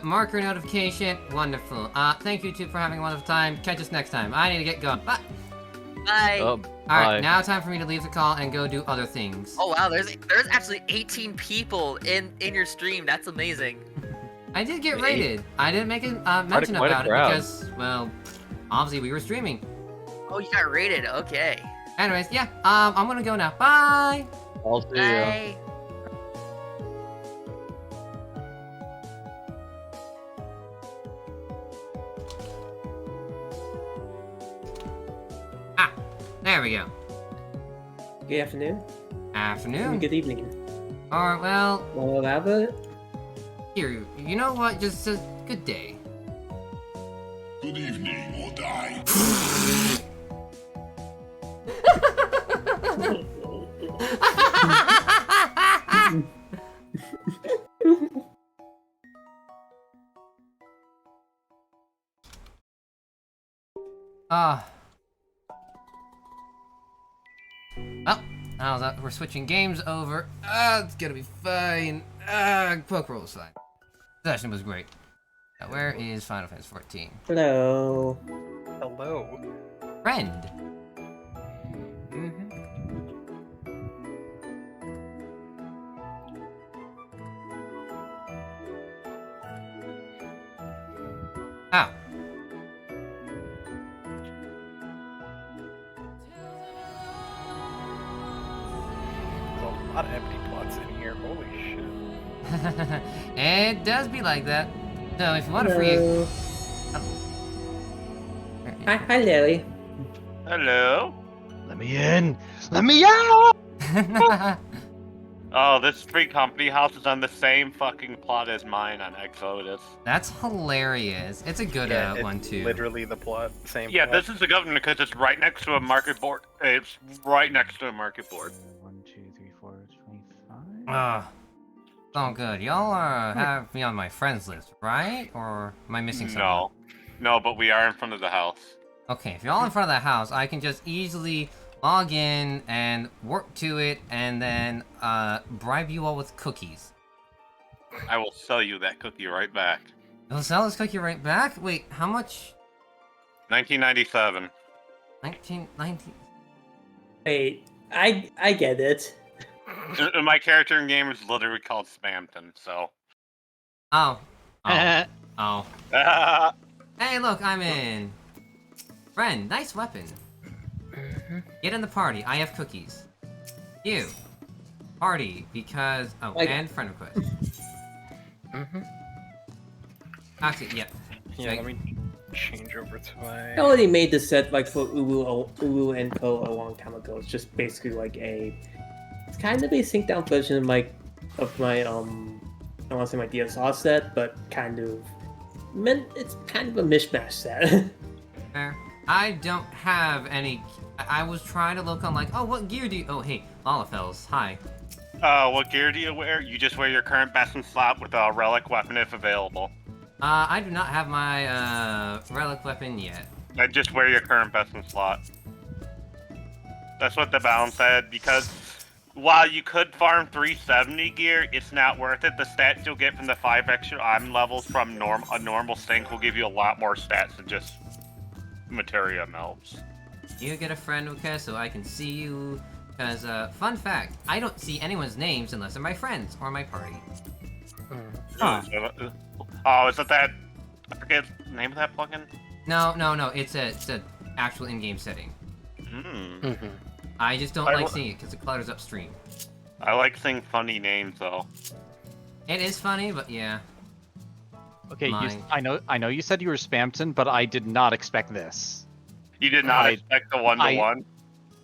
Marker notification. Wonderful. Thank you two for having a wonderful time. Catch us next time. I need to get going. Bye. Bye. Alright, now time for me to leave the call and go do other things. Oh wow, there's actually 18 people in your stream. That's amazing. I did get rated. I didn't make a mention about it because, well, obviously we were streaming. Oh, you got rated. Okay. Anyways, yeah. I'm gonna go now. Bye. I'll see Bye. There we go. Good afternoon. Afternoon. Good evening. Alright, well, Well, have it. here, you know what? Just a good day. Good evening, or die. Well, how's that? We're switching games over. It's gonna be fine. Poke roll is fine. Session was great. Now, where is Final Fantasy 14? Hello. Hello. Friend. Oh. There's a lot of empty plots in here. Holy shit. It does be like that. So if you want to free Hello. Hi, Larry. Hello. Let me in. Let me out. Oh, this free company house is on the same fucking plot as mine on Exodus. That's hilarious. It's a good Yeah, one too. Literally the plot. Same. Yeah, plot. this is the government because it's right next to a market board. It's right next to a market board. 1, 2, 3, 4, 25. Ah, oh good. Y'all have me on my friends list, right? Or am I missing something? No, but we are in front of the house. Okay, if you're all in front of the house, I can just easily log in and work to it, and then bribe you all with cookies. I will sell you that cookie right back. You'll sell this cookie right back? Wait, how much? 1997. 1990. Wait, I get it. My character in game is literally called Spamton, so. Oh. Oh. Hey, look, I'm in. Friend, nice weapon. Get in the party. I have cookies. You. Party, because... Oh, and friend request. Actually, yep. Yeah, let me change over to my. I already made the set like for UWU and Co a long time ago. It's just basically like it's kind of a synced down version of my I don't want to say my DSR set, but it's kind of a mishmash set. Fair. I don't have any... I was trying to look on like, oh, what gear do you... Oh, hey, Lalafels, hi. What gear do you wear? You just wear your current best in slot with a relic weapon if available. I do not have my, relic weapon yet. I just wear your current best in slot. That's what the balance said, because while you could farm 370 gear, it's not worth it. The stats you'll get from the 5 extra item levels from a normal stink will give you a lot more stats than just materia melts. You get a friend request so I can see you. Because, fun fact, I don't see anyone's names unless they're my friends or my party. Oh, is that I forget the name of that plugin? No, it's a actual in-game setting. I just don't like seeing it because it clutters upstream. I like seeing funny names though. It is funny, but yeah. Okay, I know you said you were Spamton, but I did not expect this. You did not expect the 1-to-1?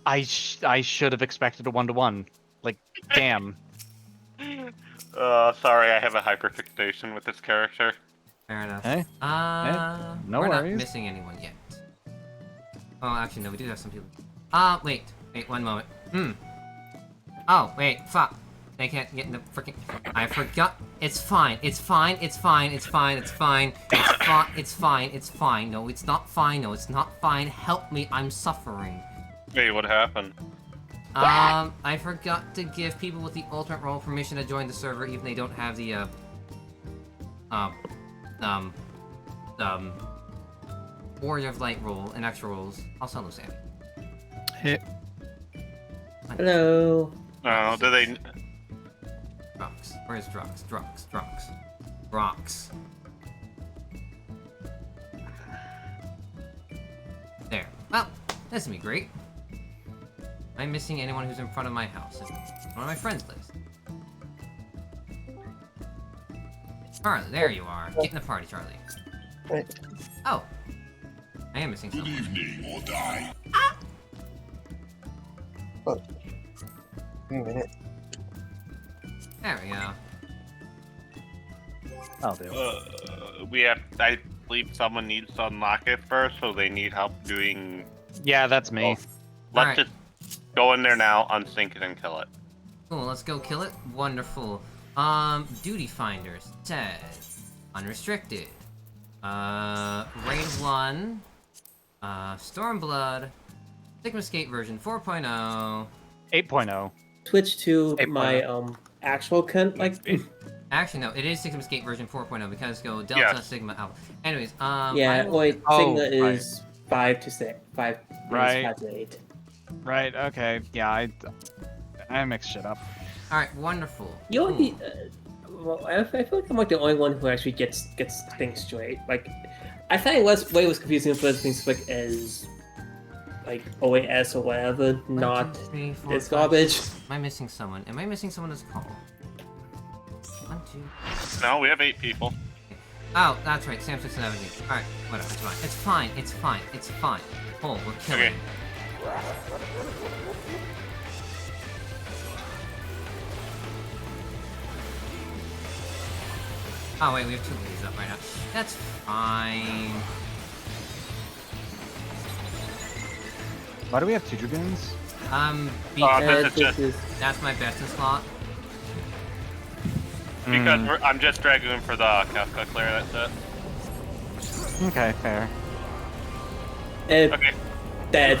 I should have expected a 1-to-1. Like, damn. Sorry, I have a hyperfixation with this character. Fair enough. Hey. No we're worries. not missing anyone yet. Oh, actually, no, we do have some people. Wait, one moment. Oh, wait, fuck. They can't get in the freaking... I forgot. It's fine. It's fine. It's fine. It's fine. It's fine. It's fine. It's fine. No, it's not fine. No, it's not fine. Help me. I'm suffering. Hey, what happened? I forgot to give people with the ultimate role permission to join the server, even they don't have the, Warrior of Light roll and extra rolls. I'll sell those Sammy. Hey, Hello. Oh, do they? Rocks. Where's Drox? Rocks. There. Well, this will be great. Am I missing anyone who's in front of my house? One of my friends lives. Charlie, there you are. Get in the party, Charlie. Right. Oh. I am missing Good someone. evening or die. Wait a minute. There we go. I'll do. We have. I believe someone needs to unlock it first, so they need help doing. Yeah, that's me. Let's Alright. just go in there now, unsync it, and kill it. Cool, let's go kill it. Wonderful. Duty Finders says unrestricted. Raid 1. Stormblood. Sigma Skate version 4.0. 8.0. Switch to 8.0. my actual Actually, no, it is Sigma Skate version 4.0 because go Delta Yes. Sigma Alpha. Anyways, yeah. I will- Wait, Oh, Sigma right. is 5 to 6. 5. Right. 5 to 8. Right. Okay. Yeah. I mixed shit up. All right, wonderful. You Cool. only. Well, I feel like I'm like the only one who actually gets things straight. Like, I find it was confusing for things like as like OAS or whatever, not 1, 2, 3, 4, it's 5, garbage. 6. Am I missing someone? Am I missing someone that's called? 1, 2. No, we have 8 people. Oh, that's right. Sam 670. All right, whatever. It's fine. It's fine. It's fine. It's fine. Oh, we're killing. Okay. Oh wait, we have 2 of these up right now. That's fine. Why do we have 2 dragoons? This Because is just that's my best in slot. because I'm just dragging for the Kafka clear. That's it. Okay, fair. Okay, Dead.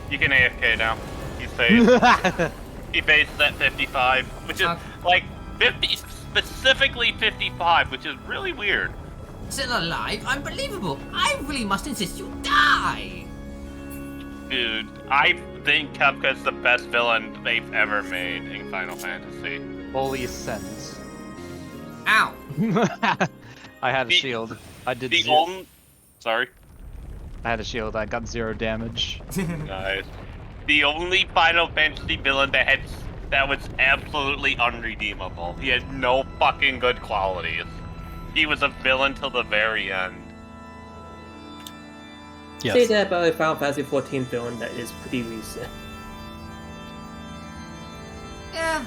you can AFK now. He's safe. He bases at 55, which is like 50, specifically 55, which is really weird. Still alive? Unbelievable! I really must insist you die! Dude, I think Kafka's the best villain they've ever made in Final Fantasy. Holy sentence. Ow! I had a The- shield. I did. The Zero. only... Sorry, I had a shield. I got 0 damage. guys. The only Final Fantasy villain that was absolutely unredeemable. He had no fucking good qualities. He was a villain till the very end. Say that about a Final Fantasy 14 villain that is pretty recent. Yeah.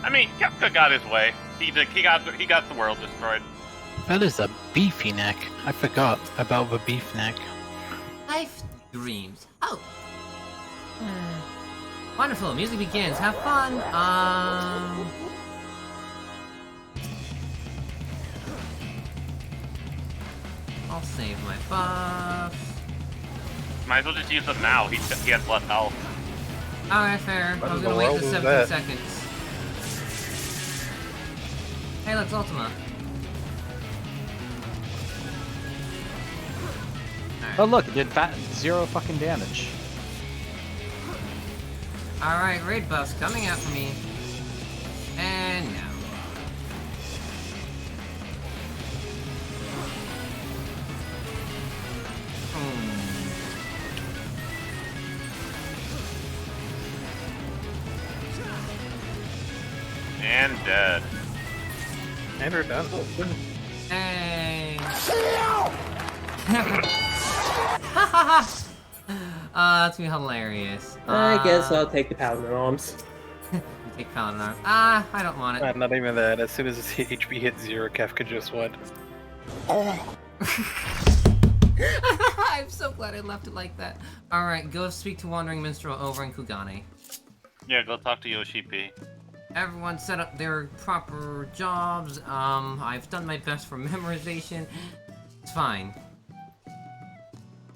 I mean, Kafka got his way. He got the world destroyed. That is a beefy neck. I forgot about the beef neck. Life dreams. Oh. Wonderful. Music begins. Have fun. I'll save my buffs. Might as well just use him now. He has less health. Alright, fair. What I was in gonna the wait world for is 17 that? seconds. Hey, let's Ultima. Oh look, it did 0 fucking damage. Alright, raid buffs coming out for me. And now. And dead. Never done. Hey. That's gonna be hilarious. I guess I'll take the Paladin arms. You take Paladin arm. I don't want it. Not even that. As soon as his HP hit 0, Kafka just went. I'm so glad I left it like that. Alright, go speak to Wandering Minstrel over in Kugane. Yeah, go talk to Yoshi P. Everyone set up their proper jobs. I've done my best for memorization. It's fine.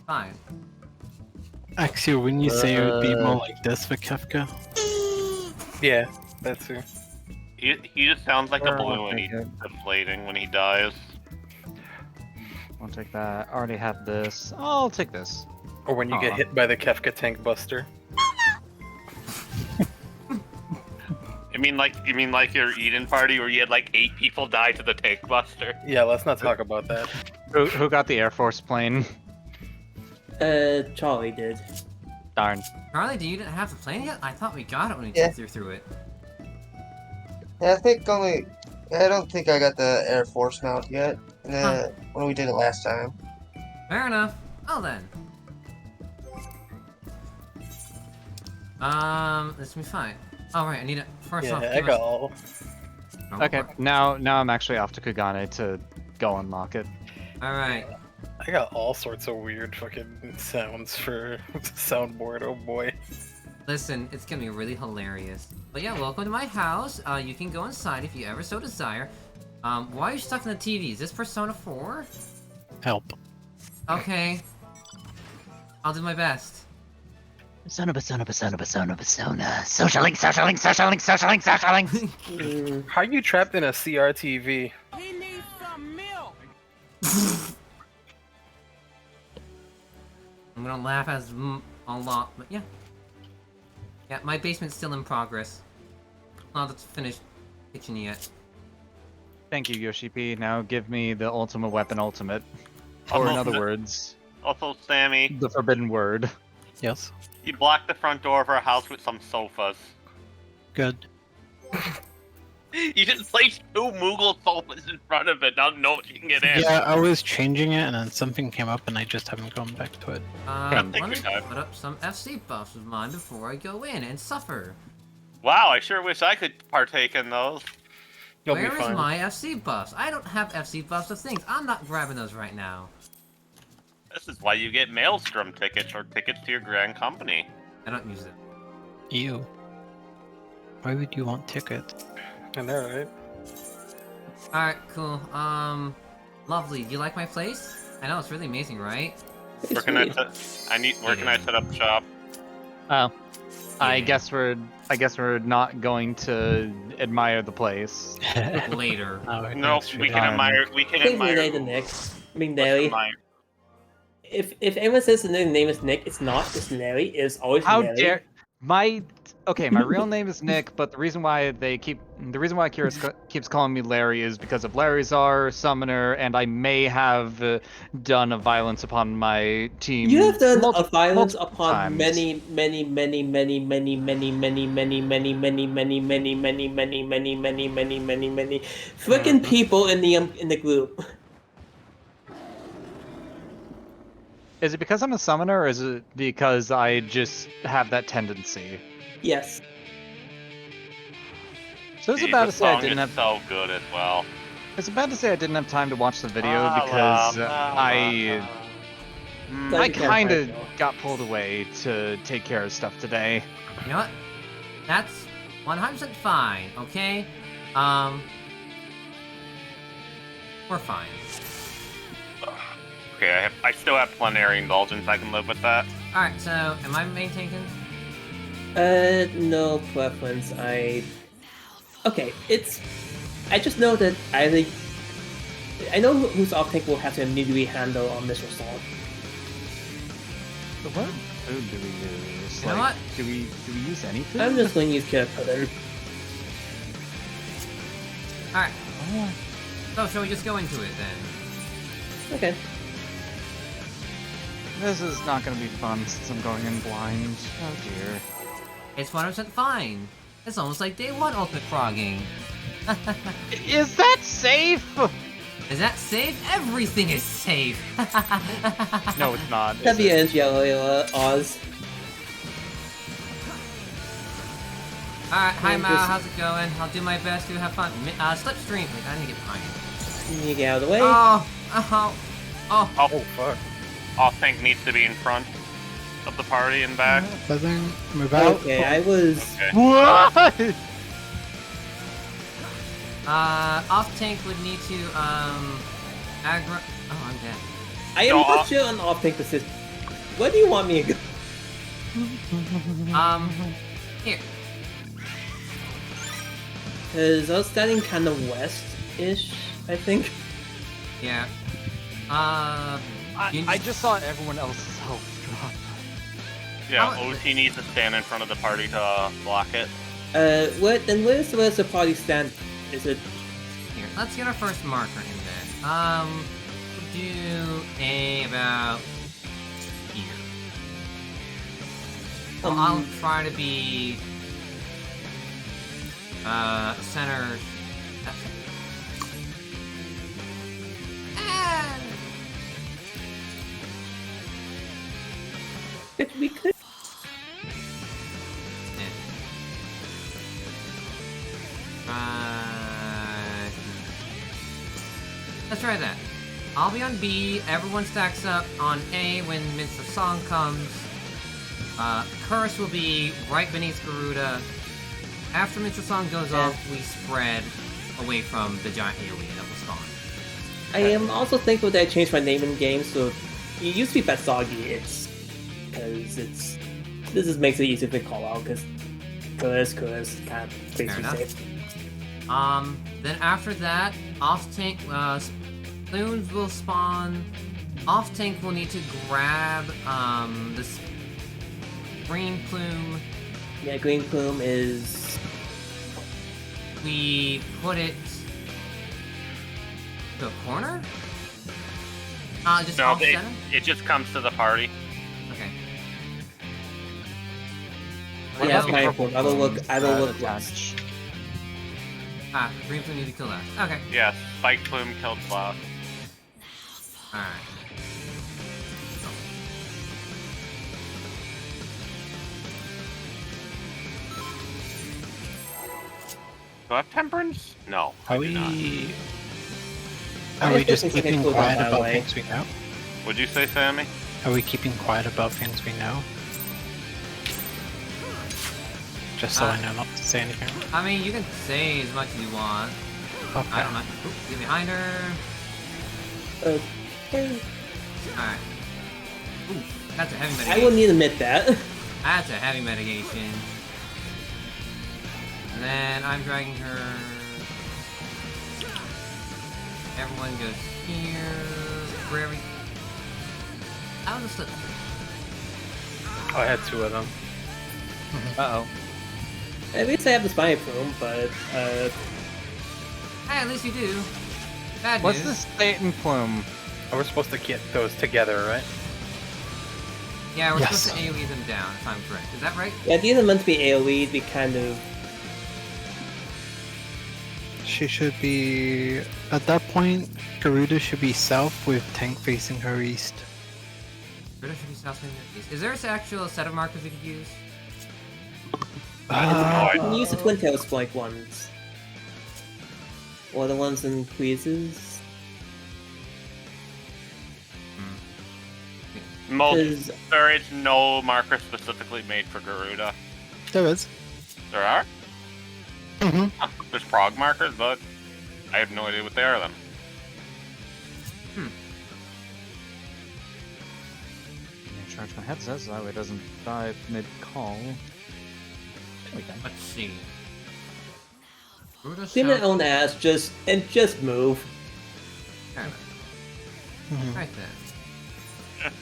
Fine. Axel, wouldn't you say it would be more like this for Kafka? Yeah, that's it. He just sounds like a Oh, balloon when he's okay. deflating when he dies. I'll take that. I already have this. I'll take this. Or when you get Aw. hit by the Kefka tank buster. You mean like your Eden party where you had like 8 people die to the tank buster? Yeah, let's not talk about that. Who got the Air Force plane? Charlie did. Darn. Charlie, do you didn't have the plane yet? I thought we got it when we Yeah. took you through it. Yeah, I don't think I got the Air Force mount yet. When we did it last time. Fair enough. Well then. This will be fine. All right, I need it. First Yeah, off, I give got us... all. Oh, Okay, now I'm actually off to Kugane to go unlock it. All right. I got all sorts of weird fucking sounds for soundboard. Oh boy. Listen, it's gonna be really hilarious. But yeah, welcome to my house. You can go inside if you ever so desire. Why are you stuck in the TV? Is this Persona 4? Help. Okay. I'll do my best. Persona. Social link. How are you trapped in a CRTV? I'm gonna laugh as a lot, but yeah. Yeah, my basement's still in progress. Not that's finished kitchen yet. Thank you, Yoshi P. Now give me the ultimate weapon ultimate. Or in other words, Also, Sammy, the forbidden word. Yes. you blocked the front door of our house with some sofas. Good. You just placed 2 Moogle sofas in front of it. Now no one can get in. Yeah, I was changing it and then something came up and I just haven't gone back to it. Let me Take your time. put up some FC buffs of mine before I go in and suffer. Wow, I sure wish I could partake in those. You'll Where be is fine. my FC buffs? I don't have FC buffs of things. I'm not grabbing those right now. This is why you get Maelstrom tickets or tickets to your grand company. I don't use it. Ew. Why would you want tickets? I know, right? Alright, cool. Lovely. Do you like my place? I know, it's really amazing, right? Where can I set up shop? Oh. I Yeah. guess we're not going to admire the place. Later. Oh, No, thanks for we that. can admire. We can Please relay admire. to Nick. I mean, Let's Nelly. admire. If anyone says the name is Nick, it's not. It's Nelly. It's always How Nelly. dare my real name is Nick, but the reason why Kira keeps calling me Larry is because of Larryzar, Summoner, and I may have done a violence upon my team. You have done a multiple violence upon times. many freaking people in the group. Is it because I'm a summoner, or is it because I just have that tendency? Yes. So it's Jeez, about to this say I song didn't is have. so good as well. It's about to say I didn't have time to watch the video La, because la, la, I la. I You can't kind of fight, though. got pulled away to take care of stuff today. You know what? That's 100% fine, okay? We're fine. Okay, I still have plenary indulgence. I can live with that. Alright, so, am I maintaining? No preference. Okay, I just know that I know whose off-tank will have to immediately handle on this assault. What food do we use? You know what? Do we use anything? I'm just going to use Kira. Alright. So, shall we just go into it then? Okay. This is not going to be fun since I'm going in blind. Oh dear. It's 100% fine. It's almost like day 1 ultimate frogging. Is that safe? Is that safe? Everything is safe! No, it's not. is W it? and Yellow Oz. Alright, hi Yeah, Mao, just- how's it going? I'll do my best to have fun. Slipstream! Wait, I need to get behind you. You get out of the way. Oh! Oh fuck. Off tank needs to be in front of the party and back. Buzzing, move out. Okay, I was. Okay. What? Off tank would need to, aggro. Oh, I'm dead. I am No, not sure on off-tank assist. Where do you want me to go? Here. Because I was standing kind of west-ish, I think. Yeah. I just saw everyone else's health drop. Yeah, Oh, OT needs to stand in front of the party to block it. Where's the rest of the party stand? Is it? Here, let's get our first marker in there. We'll do about here. Well, I'll try to be center. We could. Let's try that. I'll be on B, everyone stacks up on A when Minstrel Song comes. Curse will be right beneath Garuda. After Minstrel Song goes off, we spread away from the giant AoE that will spawn. I am also thankful that I changed my name in game, so it used to be Betsogi. It's because this just makes it easier to call out because Curse kind of plays Fair me enough. safe. Then after that, off tank, Spoons will spawn. Off tank will need to grab, this green plume. Yeah, Green Plume is. We put it to a corner? Just No, off center? it just comes to the party. Okay. Yeah, that's my point. I will look last. Green plume need to kill that. Okay. Yeah, Spike Plume killed last. Alright. Do I have Temperance? No. Are I do not. Are we just think we can keeping include quiet that, by the about way. things we know? What'd you say, Sammy? Are we keeping quiet about things we know? Just so I know not to say anything. I mean, you can say as much as you want. Okay. I don't mind. Oop, get behind her. Okay. Alright. Ooh, that's a heavy I mitigation. wouldn't need to admit that. That's a heavy mitigation. And then I'm dragging her. Everyone goes here. Wherever. How does the I had two of them. Uh-oh. At least I have the Spiny Plume, but Hey, at least you do. Bad What's news. the Satan plume? Oh, we're supposed to get those together, right? Yeah, we're Yes. supposed to AoE them down, if I'm correct. Is that right? yeah, these are meant to be AoE. Be kind of. She should be... At that point, Garuda should be south with tank facing her east. British should be south facing east. Is there an actual set of markers we could use? You can use the Twin Tail Spike ones. Or the ones in quizzes. Most, there is no marker specifically made for Garuda. There is. There are? Mm-hmm. There's prog markers, but I have no idea what they are then. Charge my headset so that way it doesn't die mid-call. Let's see. Garuda Clean my south- own ass, just move. Alright. Mm-hmm. Right then.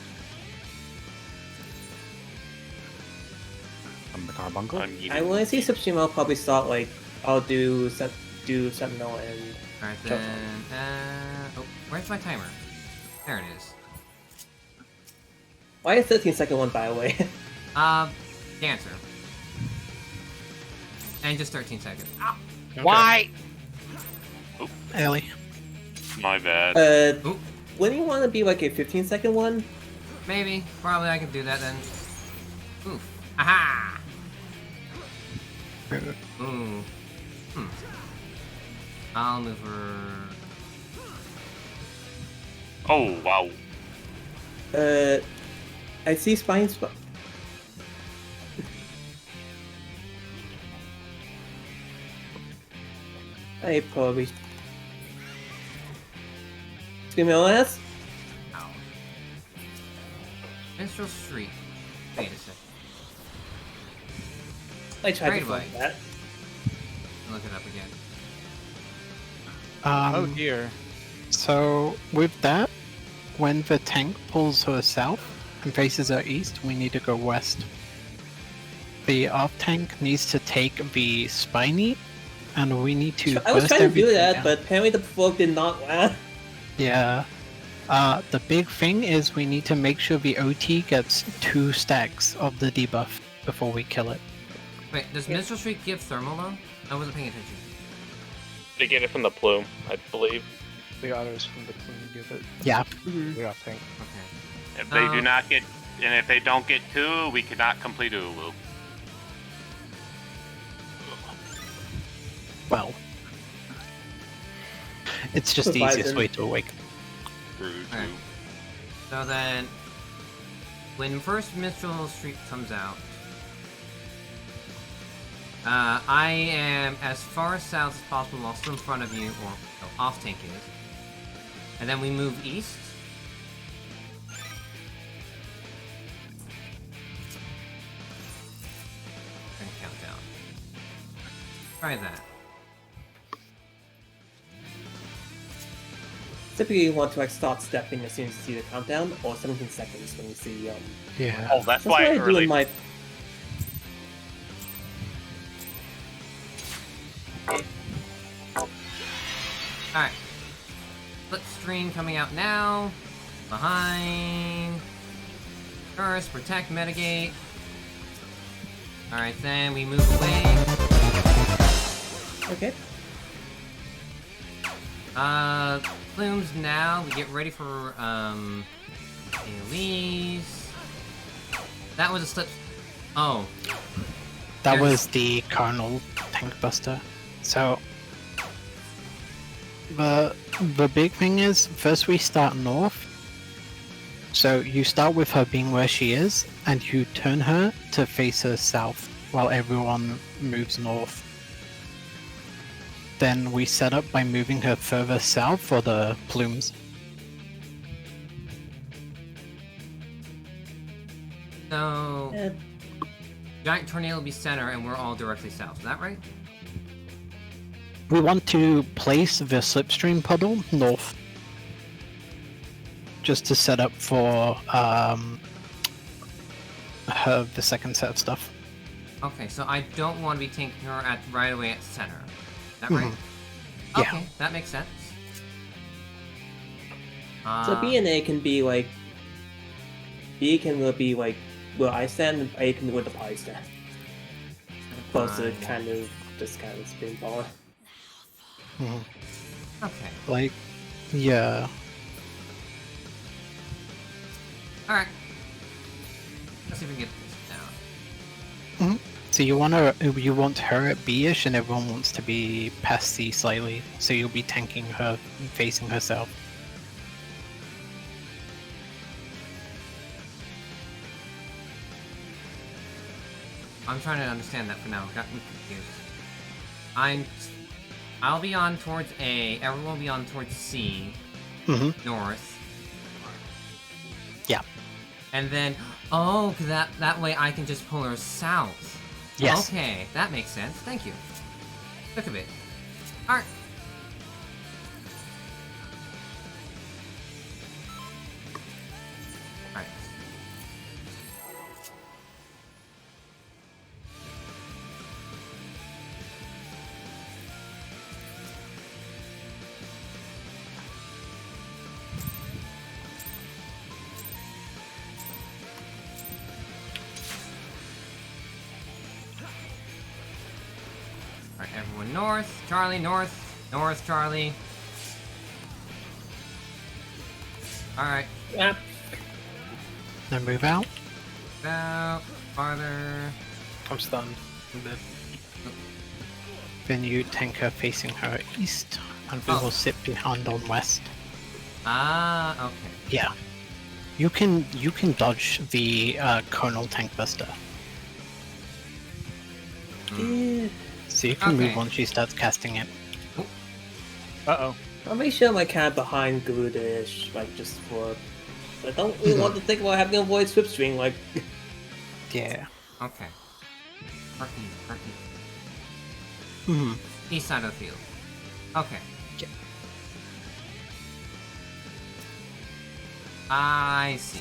From the carbuncle? When I see Substream, I'll probably start like I'll do Sentinel and Alright then. Oh, where's my timer? There it is. why a 13-second one, by the way? Dancer. And just 13 seconds. Ow! Why? Ellie. My bad. Oop. Wouldn't you want to be like a 15-second one? Maybe. Probably I can do that then. Oof. Aha! Ooh. I'll move her. Oh, wow. I see Spine Spot. I probably. Scream my own ass? Ow. Minstrel Street. Wait a second. I tried Right to find away. that. Look it up again. Oh dear. So, with that, when the tank pulls her south and faces her east, we need to go west. The off tank needs to take the spiny, and we need to. I was burst trying to do everything that, down. but apparently the folk did not land. Yeah. The big thing is we need to make sure the OT gets 2 stacks of the debuff before we kill it. Wait, does Minstrel Streak give thermal though? I wasn't paying attention. They get it from the plume, I believe. The others from the plume give it. Yeah. The off tank. Okay. If they do not get, and if they don't get 2, we cannot complete Ulu. Well, it's just the Provide easiest them. way to awaken. Alright. So then, when first Minstrel Streak comes out, I am as far south as possible, also in front of you, or off tank is. And then we move east. And count down. Try that. Typically, you want to like start stepping as soon as you see the countdown, or 17 seconds when you see. Yeah. Oh, that's What why I do early. in my. Alright. Slipstream coming out now. Behind. First, protect, mitigate. Alright, then we move away. Okay. Plumes now. We get ready for, AoEs. That was a slip. Oh. That There's- was the Carnal Tank Buster. So the big thing is first we start north. So you start with her being where she is, and you turn her to face her south while everyone moves north. Then we set up by moving her further south for the plumes. So, Eh, Giant Tornado will be center, and we're all directly south. Is that right? We want to place the slipstream puddle north. Just to set up for the second set of stuff. Okay, so I don't want to be taking her at right away at center. Is that right? Yeah. Okay, that makes sense. So B and A can be like. B can be like where I stand, and A can be where the pie stand. Plus, it kind of just kind of spin ball. Okay. Like, yeah. Alright. Let's see if we can get this down. So you want her at B-ish, and everyone wants to be past C slightly. So you'll be tanking her, facing herself. I'm trying to understand that for now. Got me confused. I'll be on towards A. Everyone will be on towards C. North. Yeah. And then, oh, 'cause that way I can just pull her south. Yes. Okay, that makes sense. Thank you. Took a bit. Alright. Alright. Alright, everyone north. Charlie, north. North, Charlie. Alright, Yeah. Then move out. out, farther. I'm stunned. I'm dead. Then you tank her facing her east, and we Oh. will sit behind on west. Ah, okay. Yeah. You can dodge the Colonel Tank Buster. Yeah. So you can Okay. move once she starts casting it. Uh-oh. I'll make sure I'm like kind of behind Gludish, like just for. I don't really want to think about having to avoid Swipstream, like. Yeah. Okay. East. Hmm. East side of the field. Okay. I see.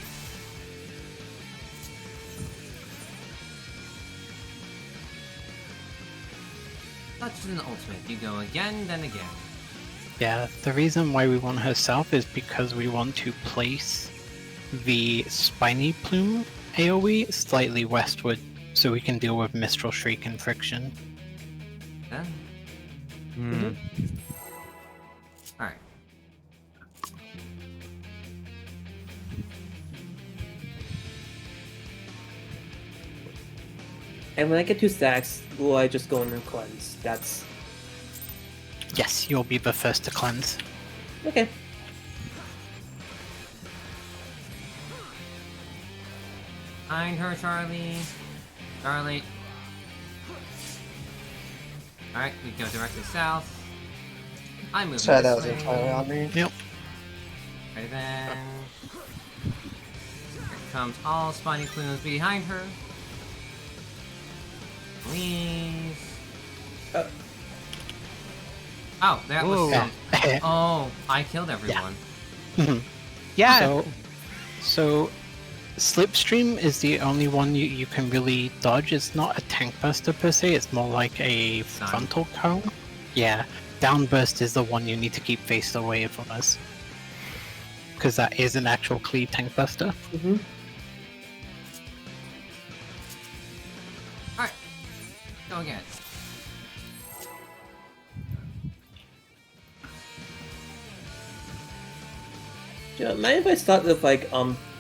Such an ultimate. You go again, then again. Yeah, the reason why we want her south is because we want to place the Spiny Plume AoE slightly westward so we can deal with Mistral Shriek and Friction. Then? Hmm. Alright. And when I get 2 stacks, will I just go in and cleanse? That's Yes, you'll be the first to cleanse. okay. Find her, Charlie. Charlie. Alright, we go directly south. I'm moving Sorry, that this was way. entirely on me. Yep. Right then. Here comes all Spiny Plumes behind her. Please. Oh, that was Whoa. some... Oh, I killed everyone. Yeah. So Slipstream is the only one you can really dodge. It's not a tank buster per se, it's more like a frontal cone. Yeah, Downburst is the one you need to keep faced away from us. Because that is an actual cleave tank buster. Mm-hmm. Alright. Go again. Yeah, mind if I start with like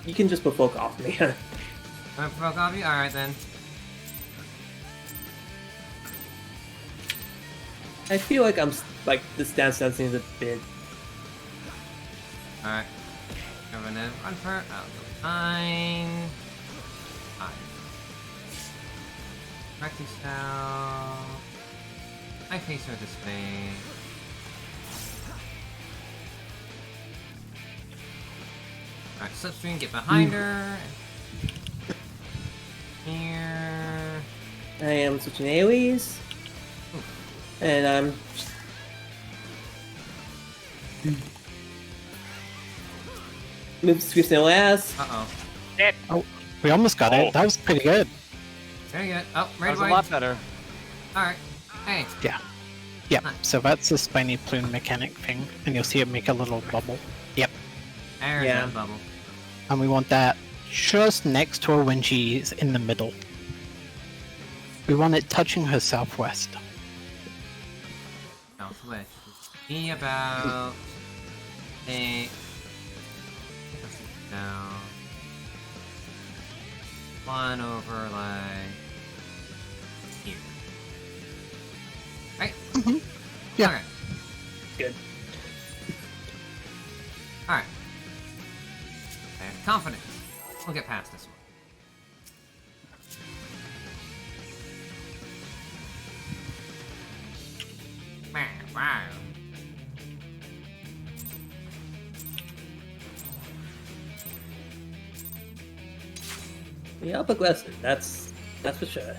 you can just provoke off me. Wanna provoke off you? Alright then. I feel like like this dance sensing is a bit. Alright. I'm gonna run for it. I'll go fine. Fine. Directly south. I face her this way. Alright, Slipstream, get behind her. Here. I am switching AoEs. And I'm. Move Sweep Snail ass. Uh-oh. We almost got it. That was pretty good. Very good. Oh, That right was away. a lot better. Alright. Hey. Yeah, so that's the Spiny Plume mechanic thing, and you'll see it make a little bubble. Yep. There's Yeah. that bubble. And we want that just next to her when she's in the middle. We want it touching her southwest. Southwest. Be about a down. One over like here. Right? Yeah. Okay. Good. Alright. I have confidence. We'll get past this one. Wow. Yeah, upper lesson. That's for sure.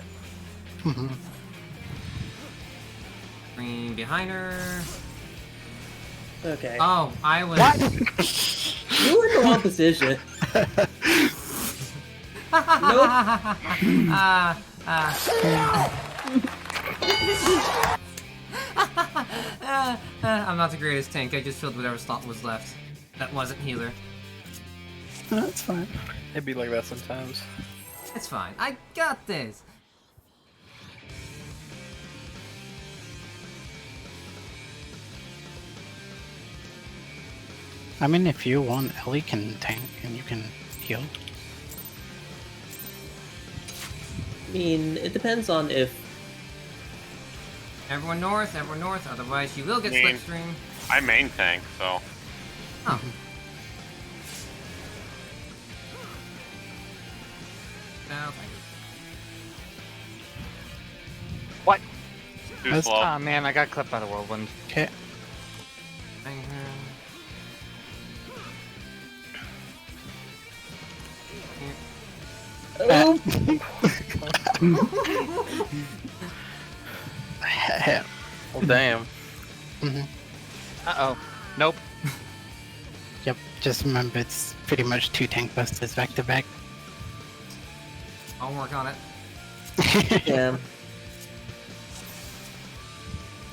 Green behind her. Okay. Oh, I was. You were in the wrong position. I'm not the greatest tank. I just filled whatever slot was left. That wasn't healer. That's fine. It'd be like that sometimes. It's fine. I got this. I mean, if you want, Ellie can tank and you can heal. I mean, it depends on if. Everyone north, otherwise you will get Main. slipstream. I main tank, so. Oh. South. What? Too That's- slow. Oh man, I got clipped by the whirlwind. Okay. Bang her. Oh, Well, damn. Uh oh. Nope. Yep. Just remember, it's pretty much 2 tank busters back to back. I'll work on it. Yeah.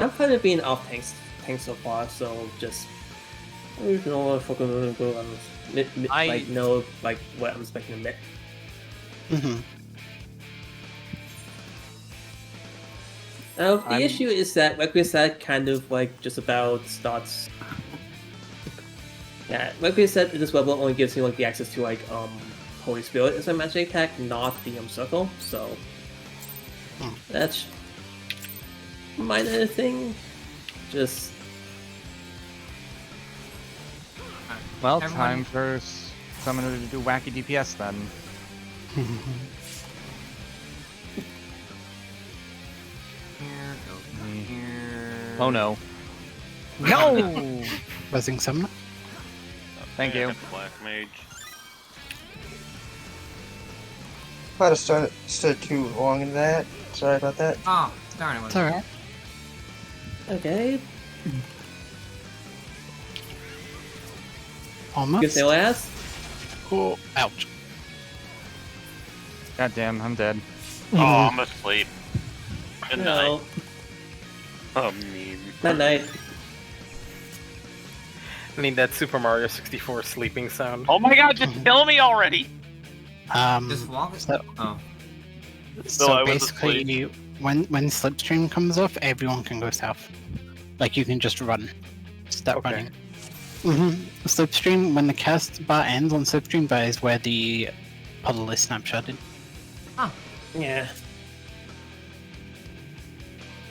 I'm kind of being off tank so far, so just I don't even know what I'm going to go on. Like know like what I'm expecting to miss. Mm-hmm. Now the issue is that, like we said, kind of like just about starts. Yeah, like we said, this level only gives you like the access to like Holy Spirit as a magic attack, not the circle. So that's minor thing. Just Well, Everyone- time for Summoner to do wacky DPS then. Here, go down here. Oh no. No! Buzzing Summoner. Thank you. Black Mage. Might have stood too long in that. Sorry about that. Oh, darn it. It's alright. okay. Almost. Good say last. Oh, ouch. God damn, I'm dead. Oh, I'm asleep. Good No, night. Oh, mean. not night. I need that Super Mario 64 sleeping sound. Oh my god, just kill me already! Just walk it. So, Oh. so I was basically, when Slipstream comes off, everyone can go south. Like, you can just run. Start Okay. running. Slipstream, when the cast bar ends on Slipstream, that is where the puddle is snapshotted. Yeah.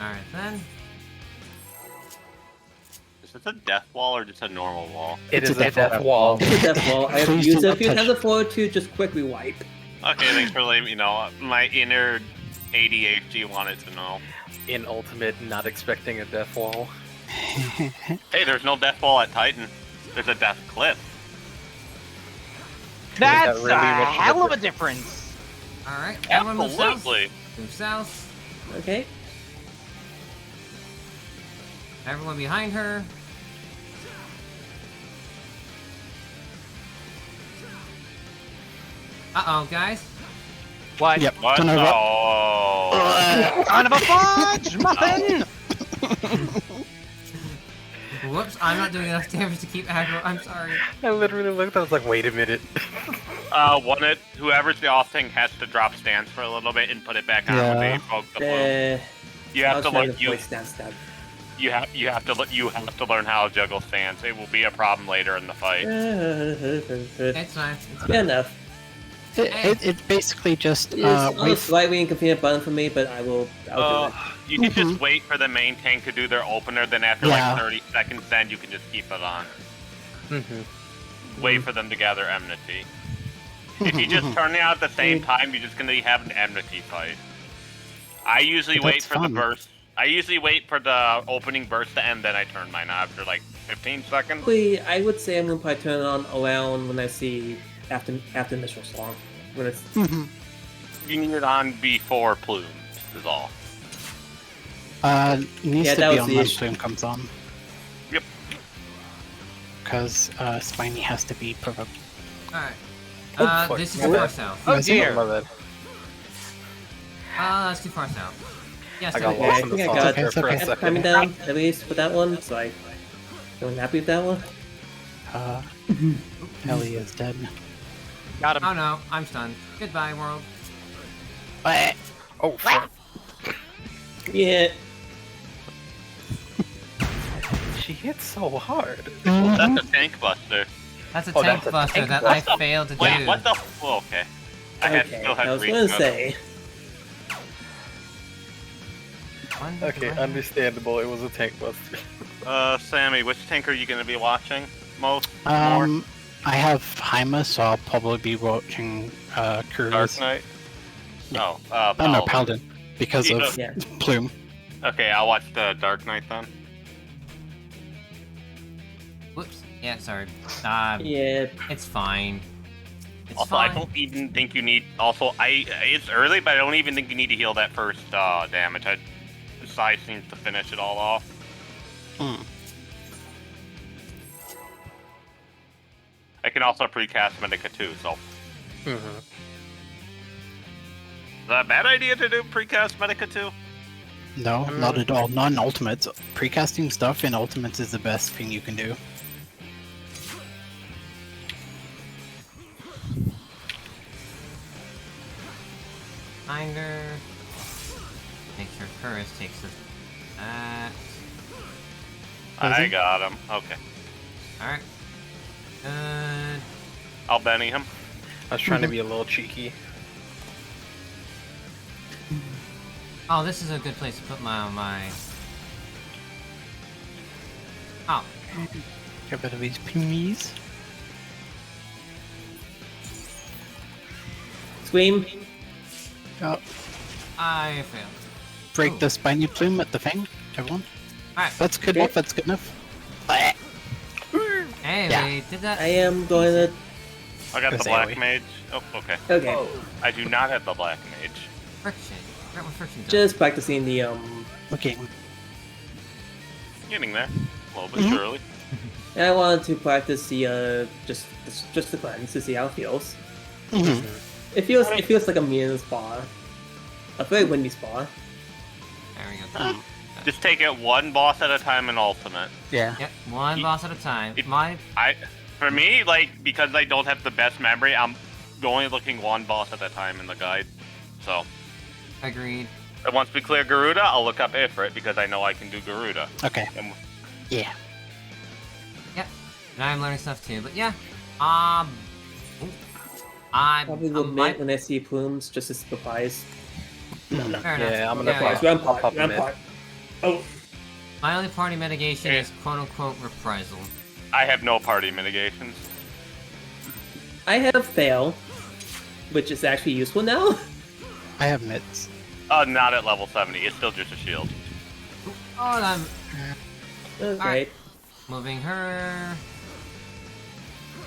Alright then. Is this a death wall or just a normal wall? It It's is a a death death wall. It's a death wall. I have Please used do it a not few touch times before to just quickly wipe. Okay, thanks for letting me know. My inner ADHD wanted to know. In Ultimate, not expecting a death wall. Hey, there's no death wall at Titan. There's a death cliff. That's really a much hell of a difference! Alright, everyone move south. Absolutely. Move south. Okay. Everyone behind her. Uh-oh, guys. What? Yep. What? Gonna ru- Oh. Son of a fudge! Muffin! Whoops, I'm not doing enough damage to keep aggro. I'm sorry. I literally looked, I was like, wait a minute. Whoever's the off thing has to drop stance for a little bit and put it back on when Yeah. they poke the blue. You I have was to trying learn. to voice stab. You have to learn how to juggle stance. It will be a problem later in the fight. It's fine. It's fine. Good enough. It's basically just It's on a wait. slightly inconvenient button for me, but I'll do it. You can just wait for the main tank to do their opener, then after Yeah. like 30 seconds, then you can just keep it on. Wait for them to gather enmity. If you just turn it out at the same time, you're just gonna have an enmity fight. I usually But wait that's for the fun. burst. I usually wait for the opening burst to end, then I turn mine on after like 15 seconds. Probably, I would say I'm gonna probably turn it on around when I see after Mistral Song. When it's You need it on before plumes, is all. Needs Yeah, to that be was on the when issue. Plume comes on. Yep. Because Spiny has to be provoked. Alright. fuck. This is My too far bad. south. Oh Was it? dear! My bad. That's too far south. Yes, I got okay. lost I in the think I sauce got there for a okay. second. timing down at least with that one, so I'm happy with that one. Ellie is dead. Got him. Oh no, I'm stunned. Goodbye, world. Oh, fuck. Yeah. She hits so hard. That's a tank buster. That's a Oh, tank that's a buster tank that buster? I failed to Wait, do. what the? Oh, okay. I Okay. still I had was to gonna read say. Okay, understandable. It was a tank buster. Sammy, which tank are you gonna be watching most? More? I have Heimer, so I'll probably be watching Dark Kuru's. Knight? No, Oh no, Paladin. Because of Yeah. Plume. Okay, I'll watch the Dark Knight then. Whoops. Yeah, sorry. Yeah. It's fine. It's Also, fine. I don't even think you need. Also, it's early, but I don't even think you need to heal that first damage. Sai seems to finish it all off. I can also precast Medica too, so. Mm-hmm. Is that a bad idea to do precast Medica too? No, not at all. Not in Ultimates. Precasting stuff in Ultimates is the best thing you can do. Binder. Make sure Curtis takes that. I got him. Okay. Alright. Good. I'll Benny him. I was trying to be a little cheeky. Oh, this is a good place to put my... Oh. Get rid of these pygmies. Scream. Oh, I failed. break the spiny plume at the thing, everyone. Alright. That's good enough, that's good enough. Hey, Yeah. we did that. I am going to... I got the Say black we. mage. Oh, okay. Okay. I do not have the black mage. Friction. Forgot what friction does. Just practicing the, Okay, Getting there. A little bit surely. I wanted to practice the, just the cleanse to see how it feels. It feels like a mean spa. A very windy spa. There we go. Just take it one boss at a time in ultimate. yeah. Yep, one boss at a time. It- My For me, like, because I don't have the best memory, I'm only looking one boss at a time in the guide. So, agreed. and once we clear Garuda, I'll look up Ifrit because I know I can do Garuda. Okay. And Yeah. Yep. And I'm learning stuff too, but yeah. I Probably will admit when I see plumes, just as surprise. Fair enough. Yeah, I'm gonna Yeah, pop- yeah. I'll pop him in. Rampart. Oh, My only party mitigation Yeah. is quote-unquote reprisal. I have no party mitigations. I have fail, which is actually useful now. I have mitts. Not at level 70. It's still just a shield. Oh, I'm Okay. Alright. moving her.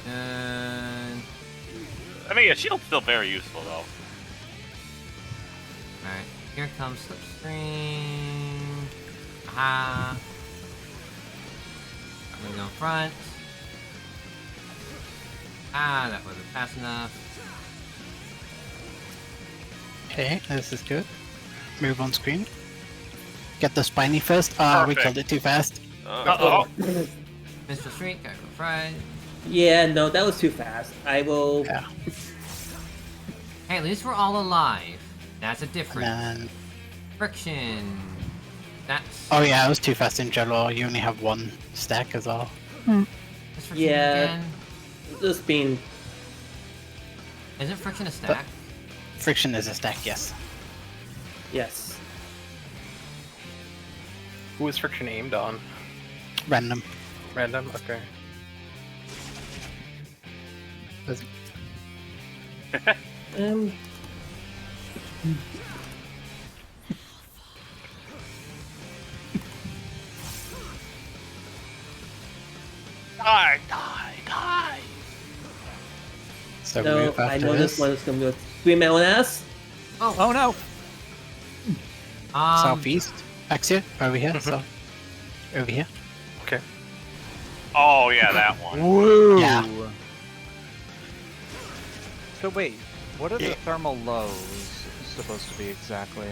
And I mean, a shield's still very useful, though. alright, here comes Slipstream. Aha. I'm gonna go front. Ah, that wasn't fast enough. Okay, this is good. Move on screen. Get the spiny first. Ah, we Perfect. killed it too fast. Uh-oh. Mr. Street, gotta go fried. Yeah, no, that was too fast. I will. Yeah. Hey, at least we're all alive. That's a difference. And then... Friction. That's. Oh yeah, it was too fast in general. You only have one stack as well. Is friction Yeah. again? Just being. Isn't friction a stack? Friction is a stack, yes. Yes. Who is friction aimed on? Random. Random? Okay. Um. Die, die, die! So No, move I after know this this. one is gonna go scream my own ass. Oh no! Southeast. Axia, over here. So, over here. Oh, yeah, that one. Woo! Yeah. So wait, what are the Yeah. thermal lows supposed to be exactly?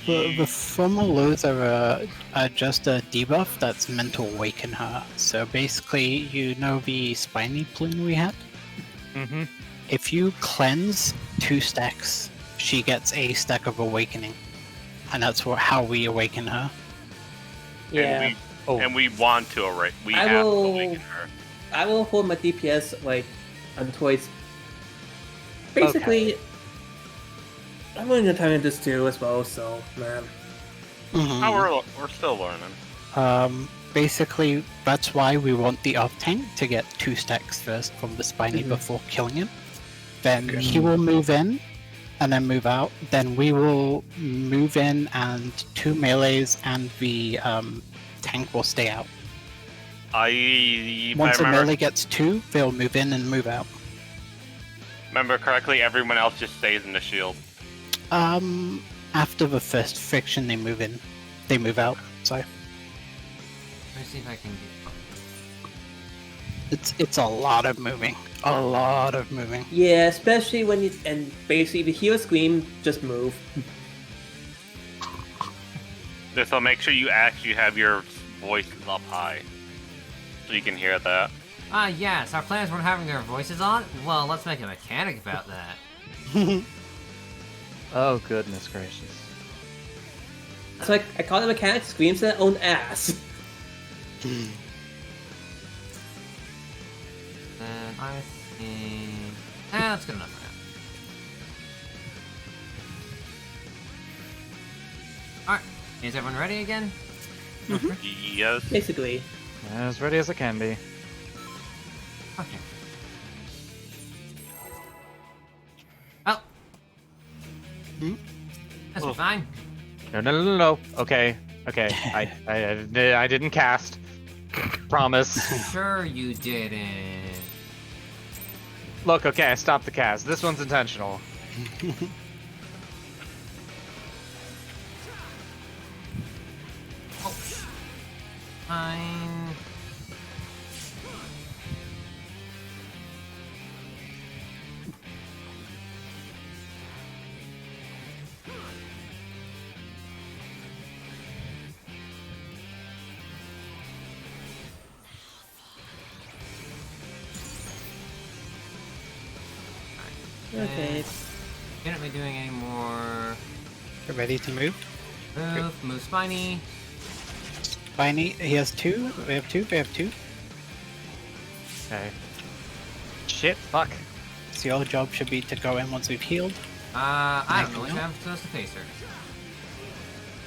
The thermal lows are just a debuff that's meant to awaken her. So basically, you know the spiny plume we had? Mm-hmm. If you cleanse 2 stacks, she gets a stack of awakening. And that's how we awaken her. Yeah. And we want to erase. We I have will- to awaken her. I will hold my DPS like until it's basically. I'm running the time in this too as well, so man. Mhm. Oh, we're still learning. Basically, that's why we want the off tank to get 2 stacks first from the spiny before killing him. Then he will move in, and then move out. Then we will move in, and 2 melees and the tank will stay out. If Once I a remember, melee gets 2, they'll move in and move out. remember correctly, everyone else just stays in the shield. After the first friction, they move in. They move out. So Let me see if I can It's a lot of moving. A lot of moving. Yeah, especially when you and basically if you hear a scream, just move. So make sure you actually have your voices up high, so you can hear that. Yes, our players weren't having their voices on? Well, let's make a mechanic about that. Oh, goodness gracious. It's like I call the mechanic screams their own ass. And I think... that's good enough for now. Alright, is everyone ready again? Yes. Basically. As ready as I can be. Okay. Oh! That's fine. No. Okay. I didn't cast. Promise. Sure you didn't. Look, okay, I stopped the cast. This one's intentional. Oh, fine. Okay. Shouldn't be doing any more. You're ready to move? Move spiny. Spiny, he has 2. We have 2. We have 2. Okay. Shit, fuck. So your job should be to go in once we've healed. I don't know which I'm supposed to face her.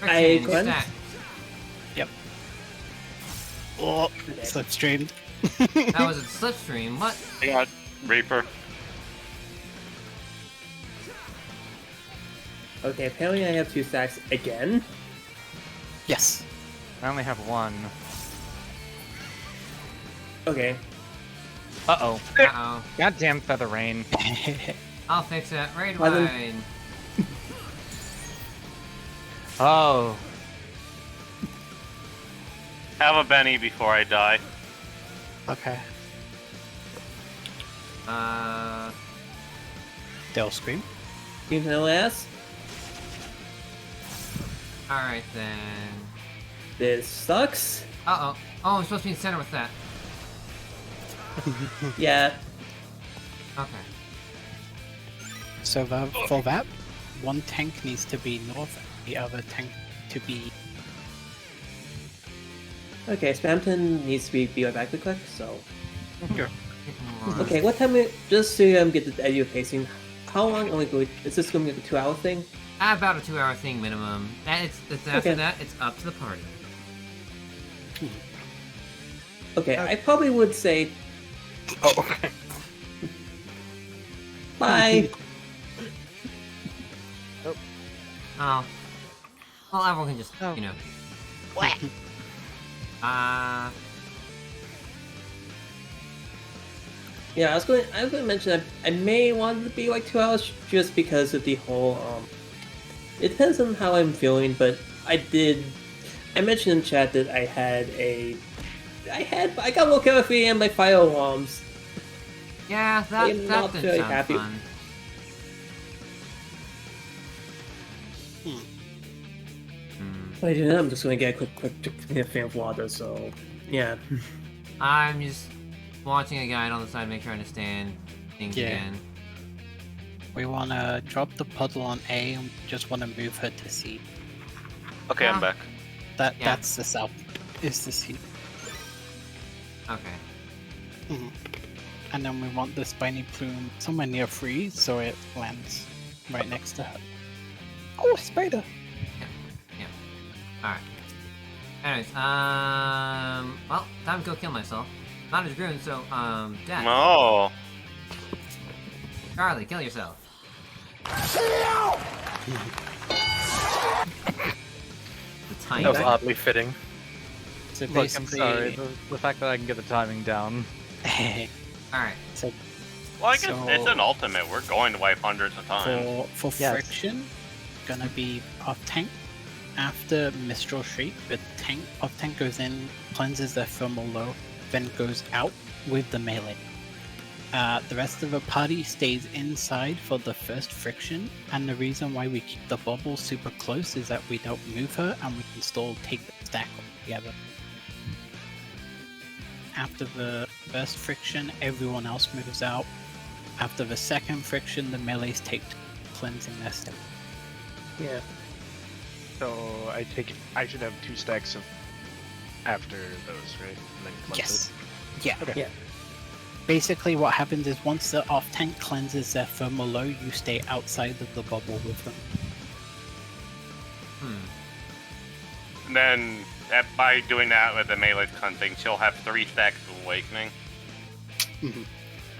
I Frickin' grunt. stack. Yep. Oh, slipstream. That was a slipstream. What? I got Reaper. Okay, apparently I have 2 stacks again. Yes. I only have 1. Okay. Uh-oh. Uh-oh. Goddamn Feather Rain. I'll fix it. Raid Why then- wine. Oh. Have a Benny before I die. Okay. They'll scream. Screams no ass. Alright then. This sucks. Uh-oh. Oh, I'm supposed to be in center with that. Yeah. Okay. So for that, one tank needs to be north, the other tank to be... Okay, Spamton needs to be right back real quick, so... Sure. Okay, what time just to get the idea of pacing, how long is this going to be a 2-hour thing? About a 2-hour thing minimum. It's after Okay. that, it's up to the party. Okay, I probably would say Oh, okay. bye. Oh. Well, everyone can just, Oh. you know. What? Yeah, I was going to mention that I may want it to be like 2 hours just because of the whole it depends on how I'm feeling, but I mentioned in chat that I got woke up at 3 AM by fire alarms. Yeah, I am that not didn't very sound happy. fun. But you know, I'm just gonna get a quick fan of water, so yeah. I'm just watching a guide on the side, make sure I understand things Yeah. again. We want to drop the puddle on A and just want to move her to C. Okay, I'm back. Yeah. That's the south, is the C. Okay. And then we want the spiny plume somewhere near free so it lands right next to her. Oh, a spider! Alright. Anyways, well, time to go kill myself. Not as Groon, so, death. No. Charlie, kill yourself. That Tiny. was oddly fitting. So Look, I'm basically... sorry. The fact that I can get the timing down. Alright. So Well, I guess So- it's an ultimate. We're going to wipe hundreds of times. for Yes. friction, gonna be off tank. After Mistral Shriek, the off tank goes in, cleanses their thermal low, then goes out with the melee. The rest of the party stays inside for the first friction, and the reason why we keep the bubble super close is that we don't move her and we can still take the stack together. After the first friction, everyone else moves out. After the second friction, the melees take cleansing their step. Yeah. So I take it I should have 2 stacks of after those, right? And then cleanse Yes. it. Yeah. Okay. Yeah. Basically, what happens is once the off tank cleanses their thermal low, you stay outside of the bubble with them. And then by doing that with the melee cleansing, she'll have 3 stacks of awakening. Mhm.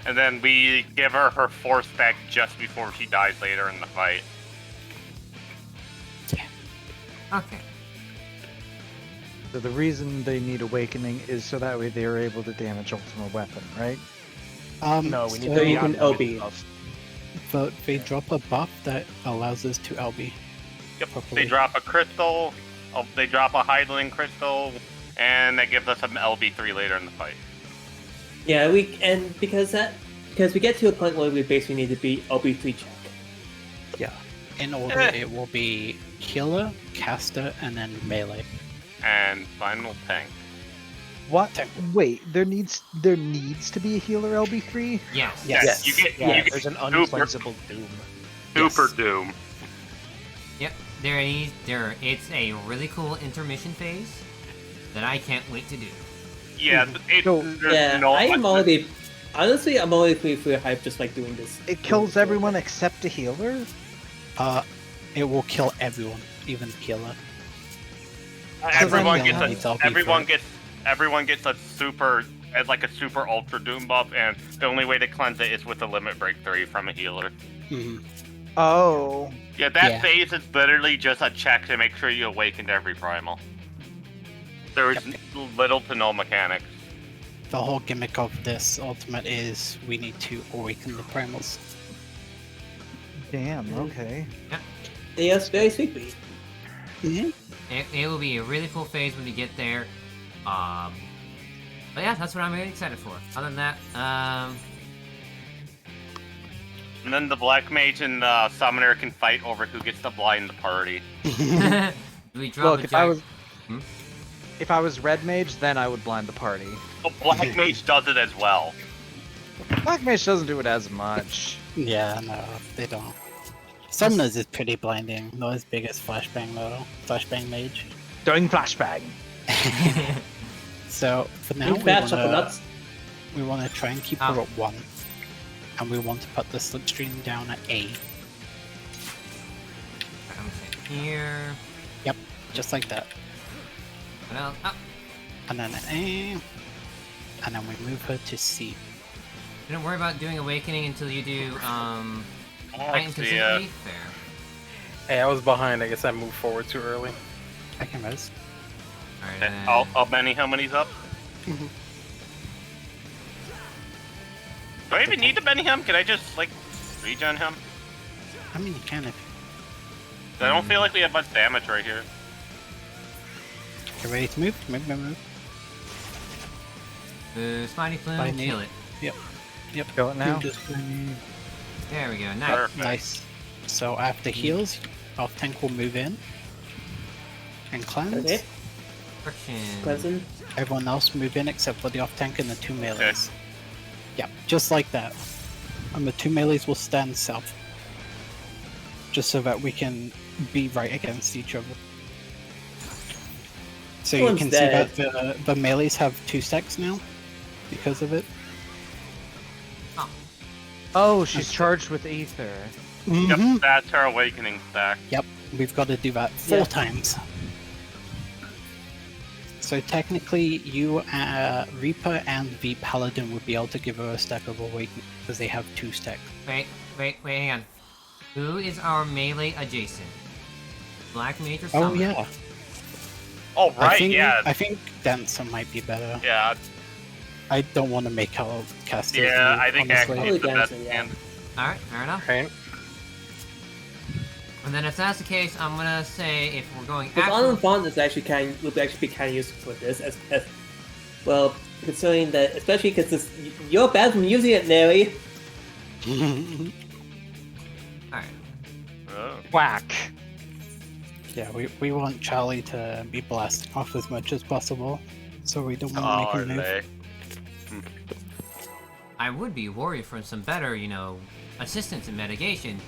And then we give her her 4th stack just before she dies later in the fight. Okay. So the reason they need awakening is so that way they are able to damage ultimate weapon, right? No, we need so to be you can on with LB. buff. But they drop a buff that allows us to LB. Yep. Properly. They drop a crystal, they drop a Hydralin crystal, and that gives us some LB3 later in the fight. Yeah, because we get to a point where we basically need to beat LB3 check. In order, it will be healer, caster, and then melee. And final tank. What? Wait, there needs to be a healer LB3? Yes. Yes. You get, Yeah, you get there's an super, uncleansable doom. super Yes. doom. Yep. It's a really cool intermission phase that I can't wait to do. Yeah, there's Yeah, no I'm already pretty hyped just like doing this. It kills everyone except a healer? It will kill everyone, even the healer. Everyone then gets they'll need a, LB everyone gets a super ultra doom buff, and the only way to cleanse it is with a limit break 3 from a healer. Mhm. Oh. Yeah, that Yeah. phase is literally just a check to make sure you awakened every primal. There's little to no mechanics. The whole gimmick of this ultimate is we need to awaken the primals. Damn, okay. Yes, very sweet beat. It will be a really cool phase when we get there. But yeah, that's what I'm really excited for. Other than that, And then the Black Mage and Summoner can fight over who gets to blind the party. we drop Look, a if I was Red Mage, then I would blind the party. Oh, Black Mage does it as well. Black Mage doesn't do it as much. Yeah, no, they don't. Summoners is pretty blinding, not as big as Flashbang though. Flashbang Mage. Doing flashbang. So for now, we want to try and keep her at 1, and we want to put the slipstream down at A. Here. Yep, just like that. Well, oh. And then an A, and then we move her to C. Don't worry about doing awakening until you do Titan see, consistently. Fair. Hey, I was behind. I guess I moved forward too early. I can res. Alright, I'll Benny him when he's up. Mhm. Do I even need to Benny him? Can I just, like, regen him? I mean, you can if I don't feel like we have much damage right here. you're ready to move. Move. Spiny Plume, Spiny. kill it. Yep. Kill it now. There we go, nice. Perfect. Nice. So after heals, off tank will move in and cleanse. Okay. Friction. Cleansing. Everyone else move in except for the off tank and the 2 melees. Okay. Yep, just like that. And the 2 melees will stand south. Just so that we can be right against each other. So you One's can dead. see that the melees have 2 stacks now because of it. Oh, she's charged with ether. Mhm. Yep, that's her awakening stack. Yep, we've got to do that 4 Yeah. times. So technically, you, Reaper and the Paladin would be able to give her a stack of Awakening because they have 2 stacks. Wait, hang on. Who is our melee adjacent? Black Mage or Oh Summoner? yeah. Oh, right, I think Dancer might be better. Yeah, I don't want to make out cast it. yeah, I think honestly. actually it's the best Probably hand. Alright, fair enough. Right? And then if that's the case, I'm gonna say if we're going The actual... Bond and Bond would actually be kind of useful for this, as well, considering that, especially because you're bad from using it, Neri. Alright. Whack. Yeah, we want Charlie to be blasting off as much as possible, so we don't want to make him move. I would be worried for some better, assistance in mitigation.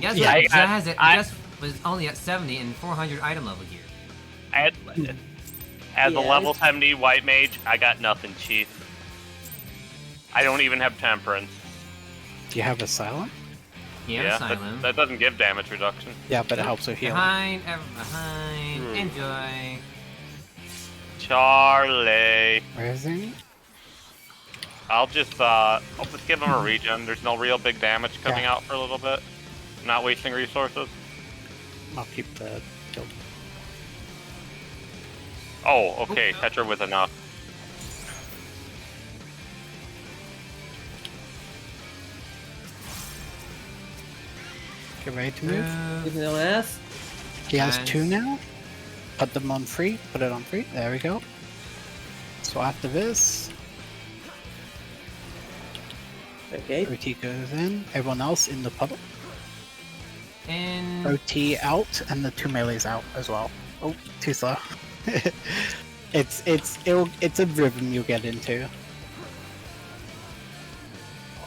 Guess Yeah, what? Jazz was only at 70 and 400 item level gear. As a level 70 white mage, I got nothing, chief. I don't even have temperance. Do you have Asylum? Yeah, Asylum. That doesn't give damage reduction. Yeah, but it helps with healing. Behind, ever behind. Enjoy. Charlie. Where is he? I'll just give him a regen. There's no real big damage coming out for a little bit. Not wasting resources. I'll keep the kill. Oh, okay. Tetra with enough. Get ready to move. Give no ass. He has 2 now. Put them on 3. Put it on 3. There we go. So after this, Okay. OT goes in. Everyone else in the puddle. And OT out, and the 2 melees out as well. Oh, too slow. it's a rhythm you get into.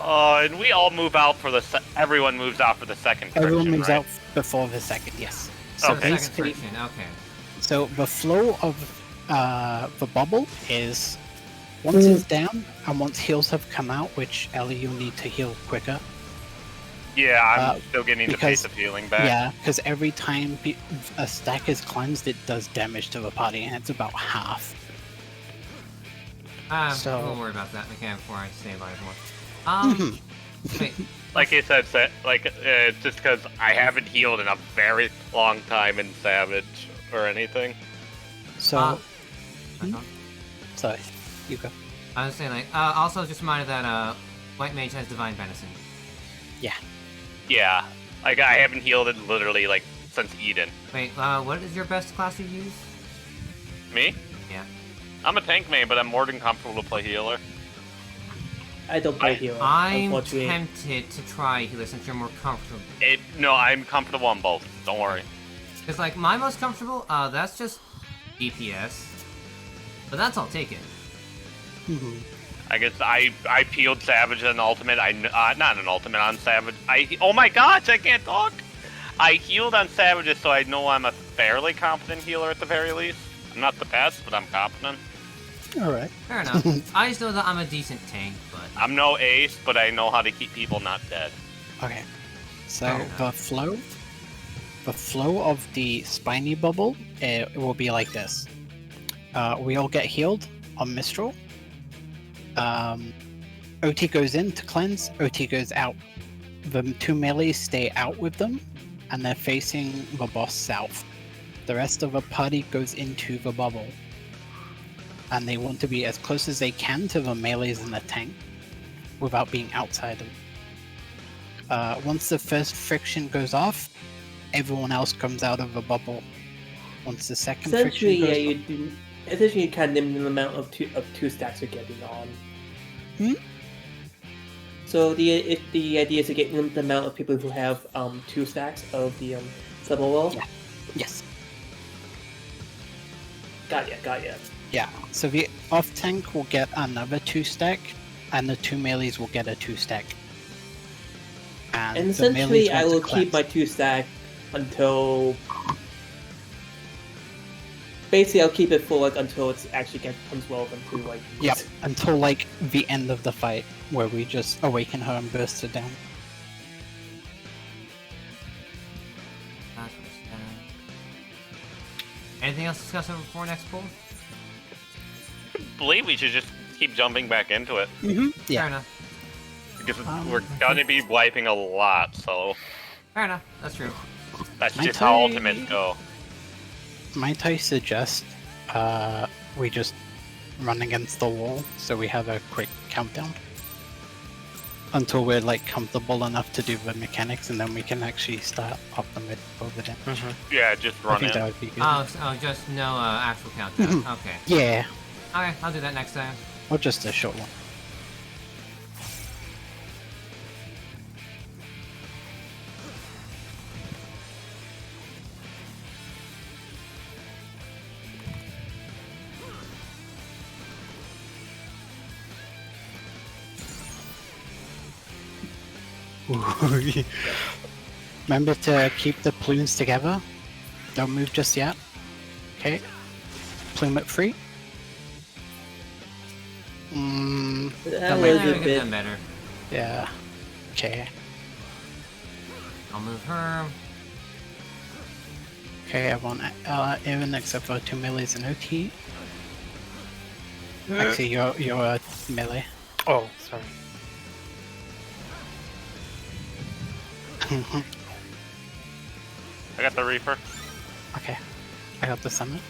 And we all move out for the everyone moves out for the second friction, Everyone moves right? out before the second. Yes. so Okay. second friction, okay. So the flow of the bubble is once it's down and once heals have come out, which Ellie you need to heal quicker. Yeah, I'm still getting the pace because- of healing back. Yeah, because every time a stack is cleansed, it does damage to the party, and it's about half. So- We'll worry about that again before I say live more. Wait, Like I said, it's just because I haven't healed in a very long time in Savage or anything. So, uh-huh. sorry, you go. I was saying, also just a reminder that, White Mage has Divine Venison. Yeah. Yeah, like I haven't healed it literally like since Eden. Wait, what is your best class you use? Me? Yeah. I'm a tank main, but I'm more than comfortable to play healer. I don't play healer. I'm unfortunately. tempted to try healer since you're more comfortable. No, I'm comfortable on both. Don't worry. Because, like, my most comfortable, that's just DPS. But that's all taken. I guess I peeled Savage and ultimate. Not an ultimate on Savage. Oh my gosh, I can't talk. I healed on Savages, so I know I'm a fairly competent healer at the very least. I'm not the best, but I'm competent. Alright. Fair enough. I just know that I'm a decent tank, but... I'm no ace, but I know how to keep people not dead. Okay. So the flow of the spiny bubble, it will be like this. We all get healed on Mistral. OT goes in to cleanse, OT goes out. The 2 melees stay out with them, and they're facing the boss south. The rest of the party goes into the bubble, and they want to be as close as they can to the melees in the tank, without being outside of it. Once the first friction goes off, everyone else comes out of the bubble. Once the second friction Essentially, goes yeah, off, you do. Essentially, you kind of limit the amount of two stacks you're getting on. So the idea is to get the amount of people who have 2 stacks of the summer wall. Yeah. Yes. Got ya. Yeah, so the off tank will get another 2 stack, and the 2 melees will get a 2 stack. And the essentially, melees I want will to keep my cleanse. 2 stack until. Basically, I'll keep it full until it actually comes relevant to Yep, until like the end of the fight, where we just awaken her and burst her down. Anything else to discuss over before next poll? I believe we should just keep jumping back into it. Yeah. Fair enough. Because we're gonna be wiping a lot, so Fair enough. That's true. that's Might just how I- ultimates go. Might I suggest we just run against the wall so we have a quick countdown? Until we're like comfortable enough to do the mechanics, and then we can actually start up the mid over damage. Yeah, just I run think in. that would be good. Oh, just no actual countdown. Okay. Yeah. Okay, I'll do that next time. Or just a short one. Remember to keep the plumes together. Don't move just yet. Okay. Plume it free. That That was Maybe a we could have bit. done better. Yeah. Okay. I'll move her. Okay, everyone, even except for 2 melees and OT. Actually, you're a melee. Oh, sorry. I got the Reaper. Okay, I got the summon.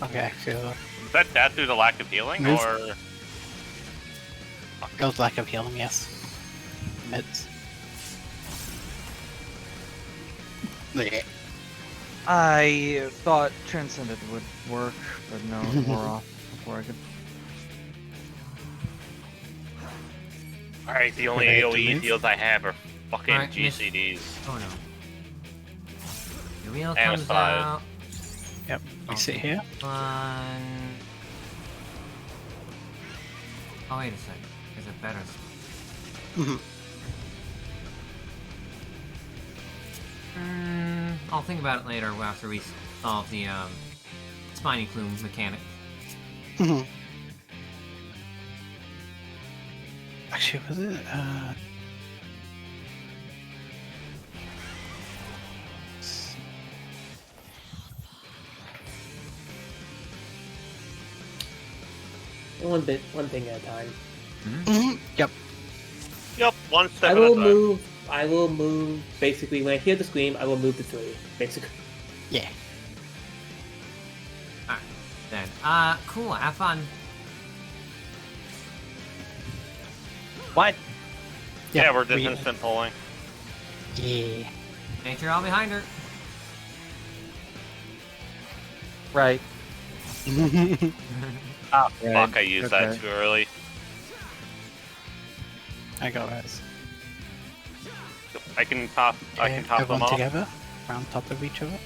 Okay, actually, Is that dead through the lack of healing, Move. or it was lack of healing, yes. Mids. Yeah. I thought Transcended would work, but no, it wore off before I could. alright? The only Okay, to AOE move. heals I have are fucking Alright, miss- GCDs. Oh no. The wheel And comes a five. out. Yep, we sit here. Fun. Oh wait a sec. There's a better spot. I'll think about it later after we solve the spiny plume mechanic. Actually, was it? One thing at a time. Yep. Yep, one step I at a will time. move. I will move. Basically, when I hear the scream, I will move to 3. Basically. Yeah. Alright, then. Cool, have fun. What? Yeah, we're just instant pulling. Yeah. Make sure I'll behind her. Right. Ah, Right, fuck, I used that okay. too early. I got res. I can top them everyone off. together, round top of each other.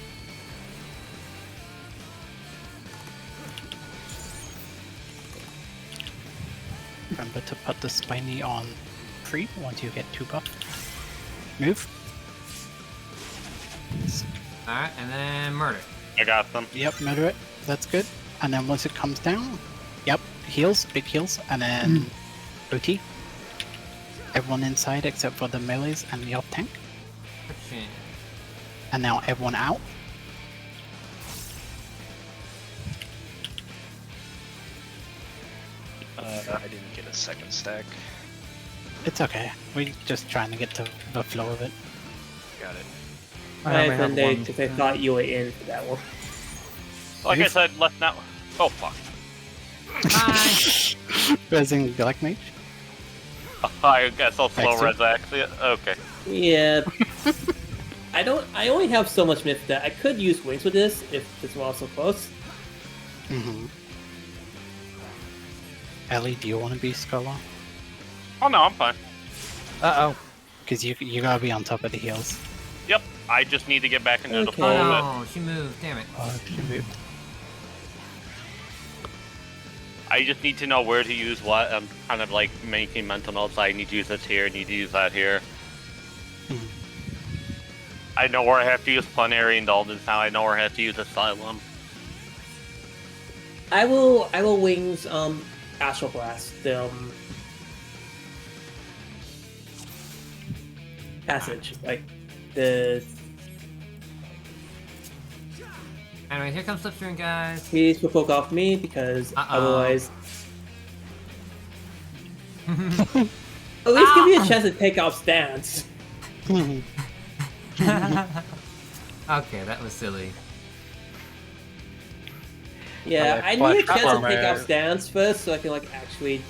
Remember to put the spiny on free once you get 2 buff. Move. Alright, and then murder. I got them. Yep, murder it. That's good. And then once it comes down, yep, heals, big heals, and then OT. Everyone inside except for the melees and the off tank. Friction. And now everyone out. I didn't get a second stack. It's okay. We're just trying to get to the flow of it. Got it. I only have one. Because I thought you were in for that one. Like I said, let's not. Oh fuck. Bye! Resin Galactic Mage. I guess I'll slow Excellent. res actually. Okay. Yeah. I only have so much myth that I could use wings with this if this was so close. Mm-hmm. Ellie, do you want to be Scholar? Oh no, I'm fine. Uh-oh. Because you gotta be on top of the heals. Yep. I just need to get back into the Okay. flow of it. Oh no, she moved, damn it. Oh, she moved. I just need to know where to use what. I'm kind of like making mental notes. I need to use this here, I need to use that here. Mhm. I know where I have to use Plenary Indulgence now. I know where I have to use Asylum. I will wings Astral Blast passage, like the Anyway, here comes Slipstream, guys. please will poke off me because Uh-oh. otherwise at least give me a chance to take off stance. Okay, that was silly. Yeah, I flash need a chance to platform, take off stance first so I can like actually.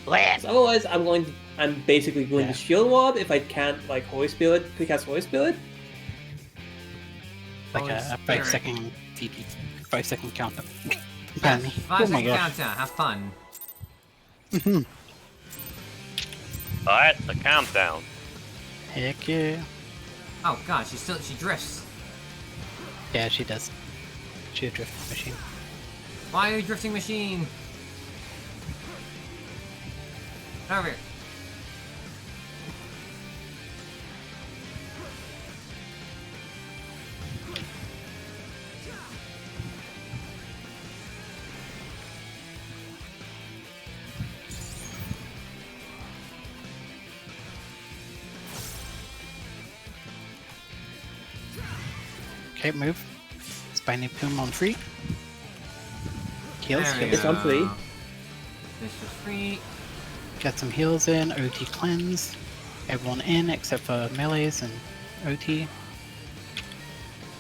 So otherwise, I'm basically going Yeah. to shield wob if I can't like Holy Spirit, quick cast Holy Spirit. Like Holy a Spirit. 5-second TP. 5-second counter. Apparently. Yes, Oh 5 my second gosh. countdown. Have fun. Mhm. Alright, the countdown. Heck yeah. Oh god, she drifts. Yeah, she does. She's a drift machine. Why are you drifting machine? Get over here. Okay, move. Spiny Poom on free. Heals, There we heals. It's on free. This is free. Get some heals in, OT cleanse. Everyone in except for melees and OT.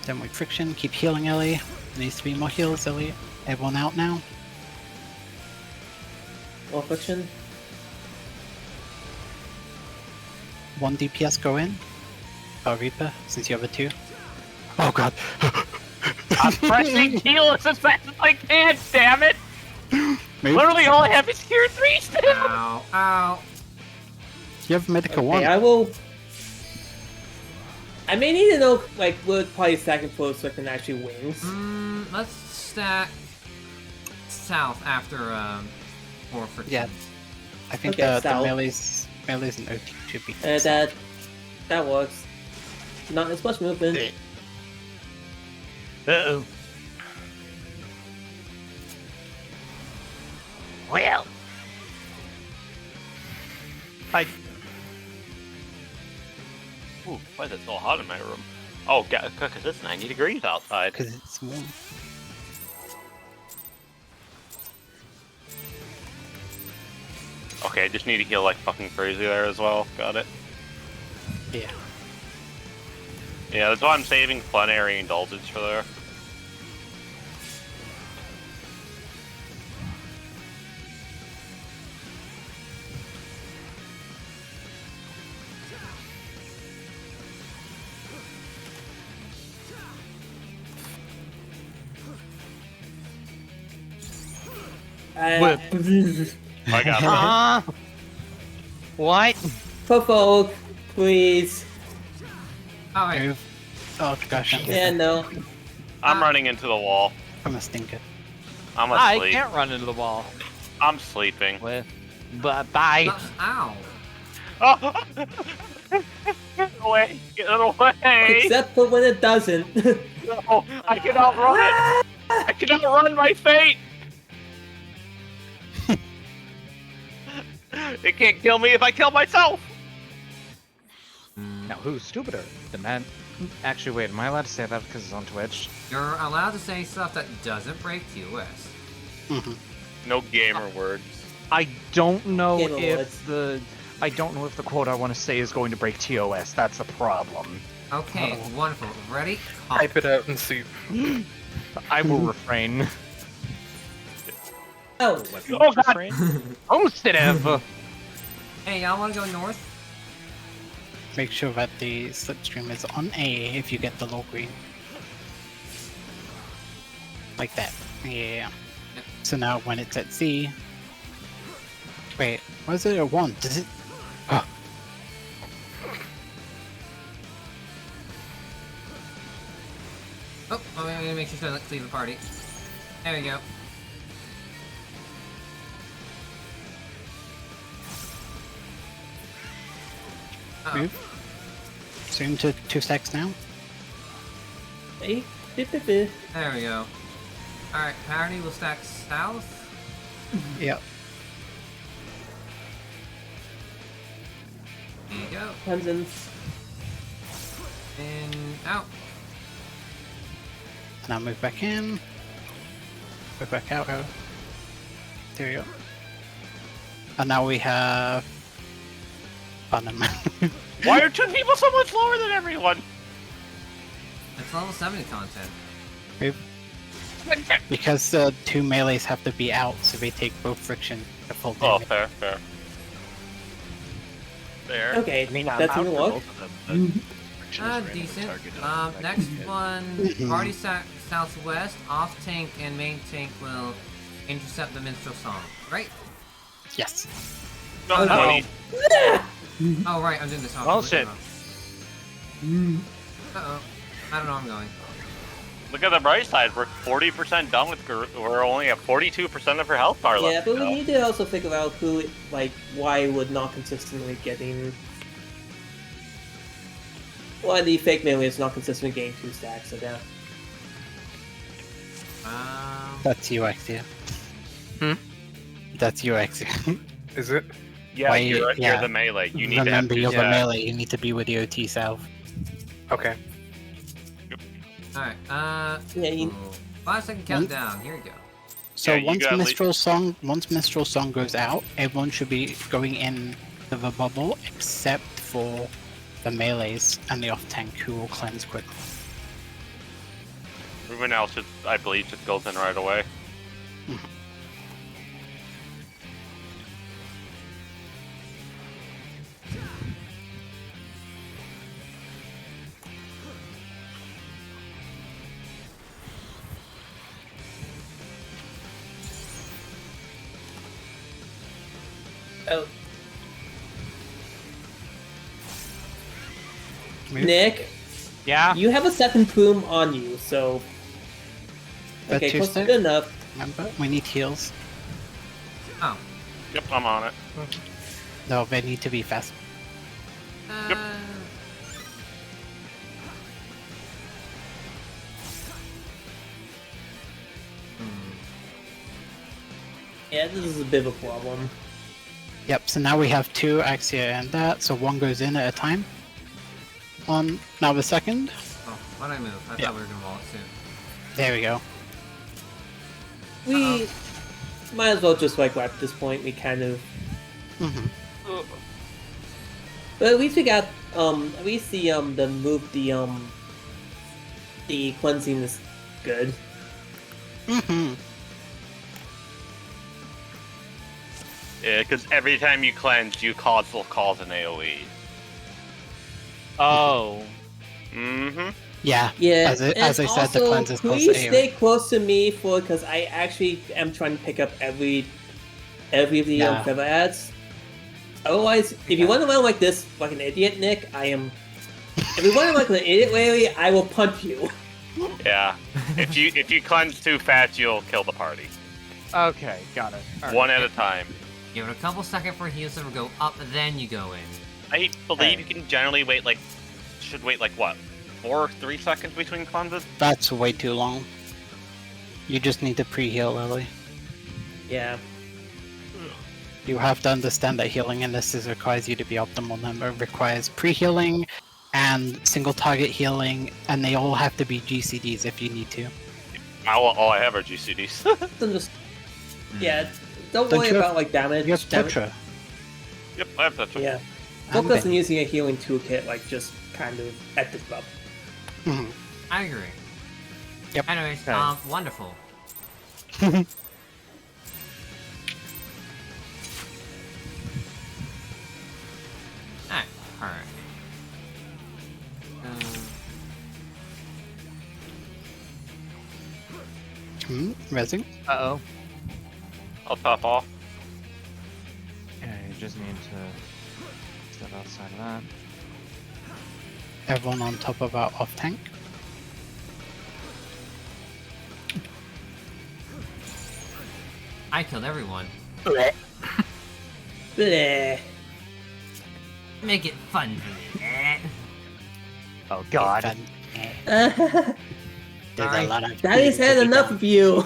Then with friction, keep healing Ellie. There needs to be more heals, Ellie. Everyone out now. All friction. 1 DPS go in. Oh, Reaper, since you have a 2. Oh god. I'm pressing heal as fast as I can, damn it! Move. Literally all I have is tier 3 still! Ow, ow. You have medical Okay, 1. I will. I may need to know, like, what probably stack and flow so I can actually wings. Let's stack south after, more friction. Yeah. I think Okay, the south. melees and OT should be. That works. Not as much movement. Uh-oh. Well. Ooh, why is it so hot in my room? Oh, because it's 90 degrees outside. Because it's warm. Okay, I just need to heal like fucking crazy there as well. Got it. Yeah. Yeah, that's why I'm saving plenary indulgence for there. I got it. What? Provoke, please. Alright. Move. Oh gosh, I'm Yeah, no. I'm running into the wall. I'm a stinker. I'm I asleep. can't run into the wall. I'm sleeping. Well, bye. Ow. Oh! Get away! Get away! Except for when it doesn't. No, I can outrun it! I can outrun my fate! It can't kill me if I kill myself! Now who's stupider? The man. Actually, wait. Am I allowed to say that because it's on Twitch? You're allowed to say stuff that doesn't break TOS. No gamer words. I don't know Gamer if words. the. I don't know if the quote I want to say is going to break TOS. That's the problem. Okay, wonderful. Ready? Type it out and see. I will refrain. Oh, Oh god! Positive. Hey, y'all wanna go north? Make sure that the slipstream is on A if you get the low green. Like that. Yeah. So now when it's at C. Wait, was it a 1? Does it? Oh. Oh, I'm gonna make sure to leave the party. There we go. Move. Zoom to 2 stacks now. hey, There we go. Alright, parity will stack south. Yep. There you go. Tenzin. And out. Now move back in. Move back out. Oh. There we go. And now we have. Bottom. Why are 2 people so much lower than everyone? It's level 70 content. Move. Because 2 melees have to be out, so they take both friction to full Oh, damage. fair, fair. There. Okay, I mean, I'm that's out gonna for work. both of them, but friction is random Decent. targeted. Next one, party stacks southwest. Off tank and main tank will intercept the minstrel song, right? Yes. No, no. Oh right, I'm doing this. Well, shit. Uh-oh. I don't know where I'm going. Look at the bright side. We're 40% done with. We're only at 42% of her health bar left. Yeah, but to we go. need to also figure out who, like, why would not consistently getting. Why the fake melee is not consistently getting 2 stacks, so yeah. That's you, Axia. That's you, Axia. Is it? Yeah, Why- you're yeah. the melee. You need Remember, to you're have the two melee. You need to be with the OT South. Okay. Alright, Yeah, you... 5-second countdown, here we go. So Yeah, you once got Minstrel Song goes out, everyone should be going in to the bubble except for the melees and the off tank who will cleanse quickly. Everyone else, I believe, just goes in right away. Oh. Nick, Yeah? you have a 7 plume on you, so... That Okay, close Tuesday? good enough. Remember, we need heals. Oh. Yep, I'm on it. No, they need to be fast. Yep. Yeah, this is a bit of a problem. Yep, so now we have 2 Axia and that, so one goes in at a time. On now the second. Oh, why'd I move? I Yeah. thought we were gonna roll it soon. There we go. We might as well just like wipe at this point. We kind of, but at least we got at least the move the cleansing is good. Yeah, because every time you cleanse, you will cause an AoE. Oh. Yeah. Yeah, As I and said, the also, cleanse is close please to stay close to me because I actually am trying to pick up every of the Yeah. feather ads. Otherwise, if you run around like this, like an idiot, Nick, I am. If you run around like an idiot, Larry, I will punch you. Yeah. if you cleanse too fast, you'll kill the party. Okay, got it. All right. One at a time. Give it a couple seconds for heals to go up, then you go in. I believe you can generally wait should wait what? 4 or 3 seconds between cleanses? That's way too long. You just need to pre-heal, Lily. Yeah. You have to understand that healing in this requires you to be optimal number. It requires pre-healing and single target healing, and they all have to be GCDs if you need to. All I have are GCDs. Then just yeah, don't Don't worry you have- about like damage. You have Tetra. Yep, I have Tetra. Yeah. And Focus Ben. on using a healing toolkit, like just kind of at the club. I agree. Yep. Anyways, Okay. wonderful. Alright. Resin? Uh-oh. I'll top off. Yeah, you just need to step outside of that. Everyone on top of our off tank. I killed everyone. Bleh. Make it fun for me. Oh god. Fun. There's a lot of Daddy's had enough of you.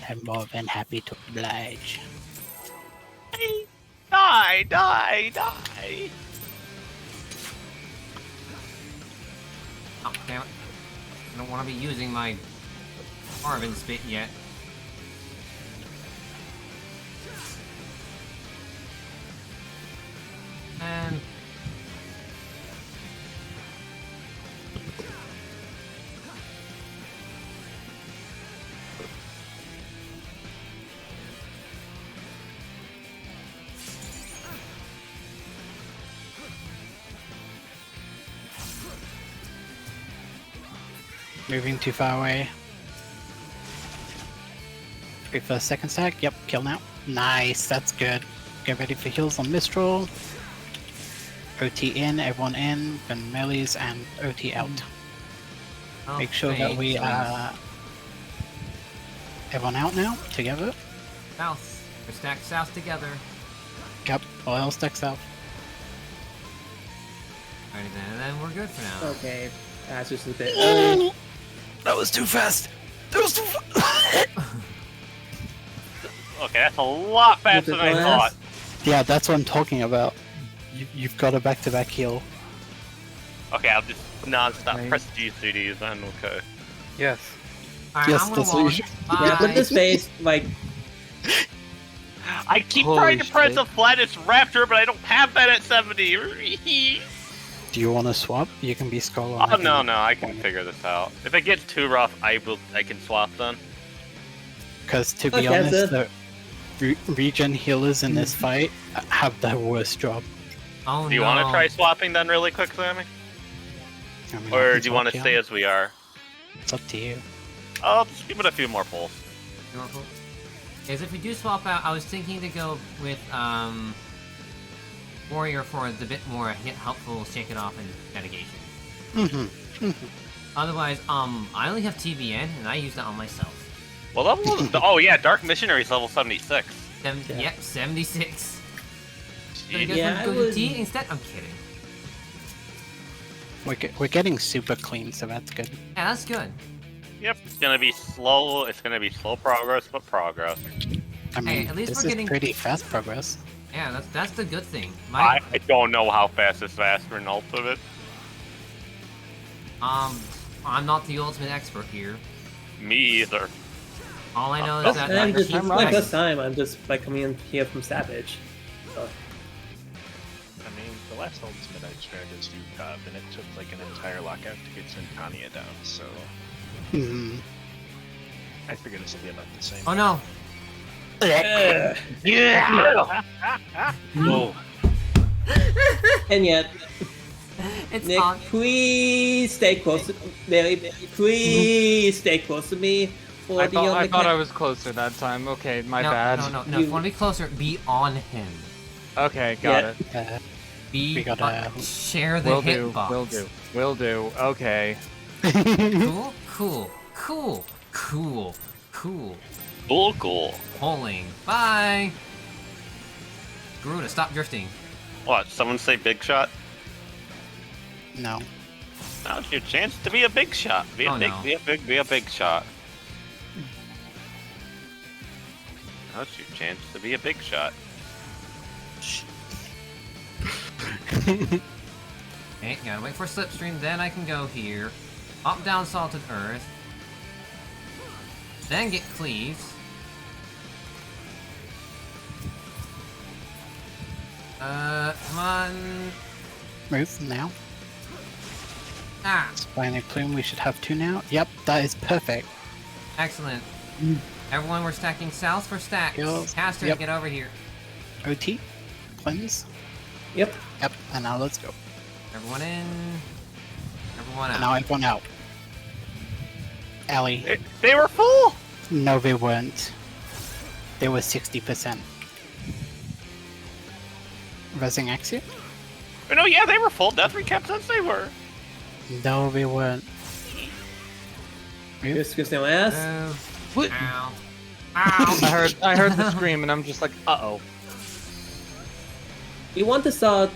I'm more than happy to oblige. Die! Oh, damn it. I don't want to be using my Marvin spit yet. And... Moving too far away. Wait for second stack. Yep, kill now. Nice, that's good. Get ready for heals on Mistral. OT in, everyone in, then melees and OT out. Oh, Make sure that we everyone out now, together. South. We're stacked south together. Yep, all stacks out. Alrighty then, and then we're good for now. Okay, that's just a bit. That was too fast! That was too fast! Okay, that's a lot faster than I thought. Yeah, that's what I'm talking about. You've got a back-to-back heal. Okay, I'll just non-stop Right. press GCDs then, okay. Yes. Alright, Yes, I'm gonna that's what you walk. should- Yeah, put Bye. this face like. I keep Holy trying to press shit. a flattest raptor, but I don't have that at 70. Do you want to swap? You can be Skull. Oh no, I can figure this out. If it gets too rough, I can swap then. Because to be Okay, honest, sir. the regen healers in this fight have the worst job. Oh Do you no. want to try swapping then really quick, Sammy? I mean, I Or can do you want to swap stay you. as we are? It's up to you. I'll just give it a few more pulls. You want to- Is if we do swap out, I was thinking to go with Warrior for the bit more helpful shake it off and mitigation. Mm-hmm. Otherwise, I only have TBN and I use that on myself. Well, level. Oh yeah, Dark Missionary's level 76. Yep, 76. Should I Yeah, I go to would- D instead? I'm kidding. We're getting super clean, so that's good. Yeah, that's good. Yep, it's gonna be slow. It's gonna be slow progress, but progress. I mean, at least this we're is getting- pretty fast progress. Yeah, that's the good thing. I don't know how fast is faster in Ultimate. I'm not the ultimate expert here. Me either. All I know is that I'm just keep like right. this time. I'm just like coming in here from Savage. So. I mean, the last ultimate I tried as UCOB, and it took like an entire lockout to get Titania down, so Hmm. I figured this will be about the same. Oh no. Yeah! Oh, And yet, It's Nick, on. please stay close to Larry. Please stay close to me. For I the young thought I was closer that time. Okay, my no, bad. No, if you want to be closer, be on him. Okay, got Yeah. it. Be We gotta- share the Will do. hitbox. Will do. Will do. Okay. Cool, cool, cool, cool, cool. Cool. Pulling. Bye. Garuda, stop drifting. What? Someone say big shot? No. Now's your chance to be a big shot. Be a Oh, big, no. be a big shot. Now's your chance to be a big shot. Okay, gotta wait for slipstream, then I can go here. Up, down, salted earth. Then get cleaves. Come on. Move now. Ah, Spiny Plume, we should have 2 now. Yep, that is perfect. excellent. Everyone, we're stacking south for stacks. Heals. Caster, Yep. get over here. OT, Plumes. Yep. Yep, and now let's go. Everyone in. Everyone And out. now everyone out. Allie, They were full! no they weren't. They were 60%. Resing Axia? Oh, no, yeah, they were full. Death recap since they were. No they weren't. Just gonna stay on my ass. Ow. Ow. I heard the scream and I'm just like, uh-oh. You want to saw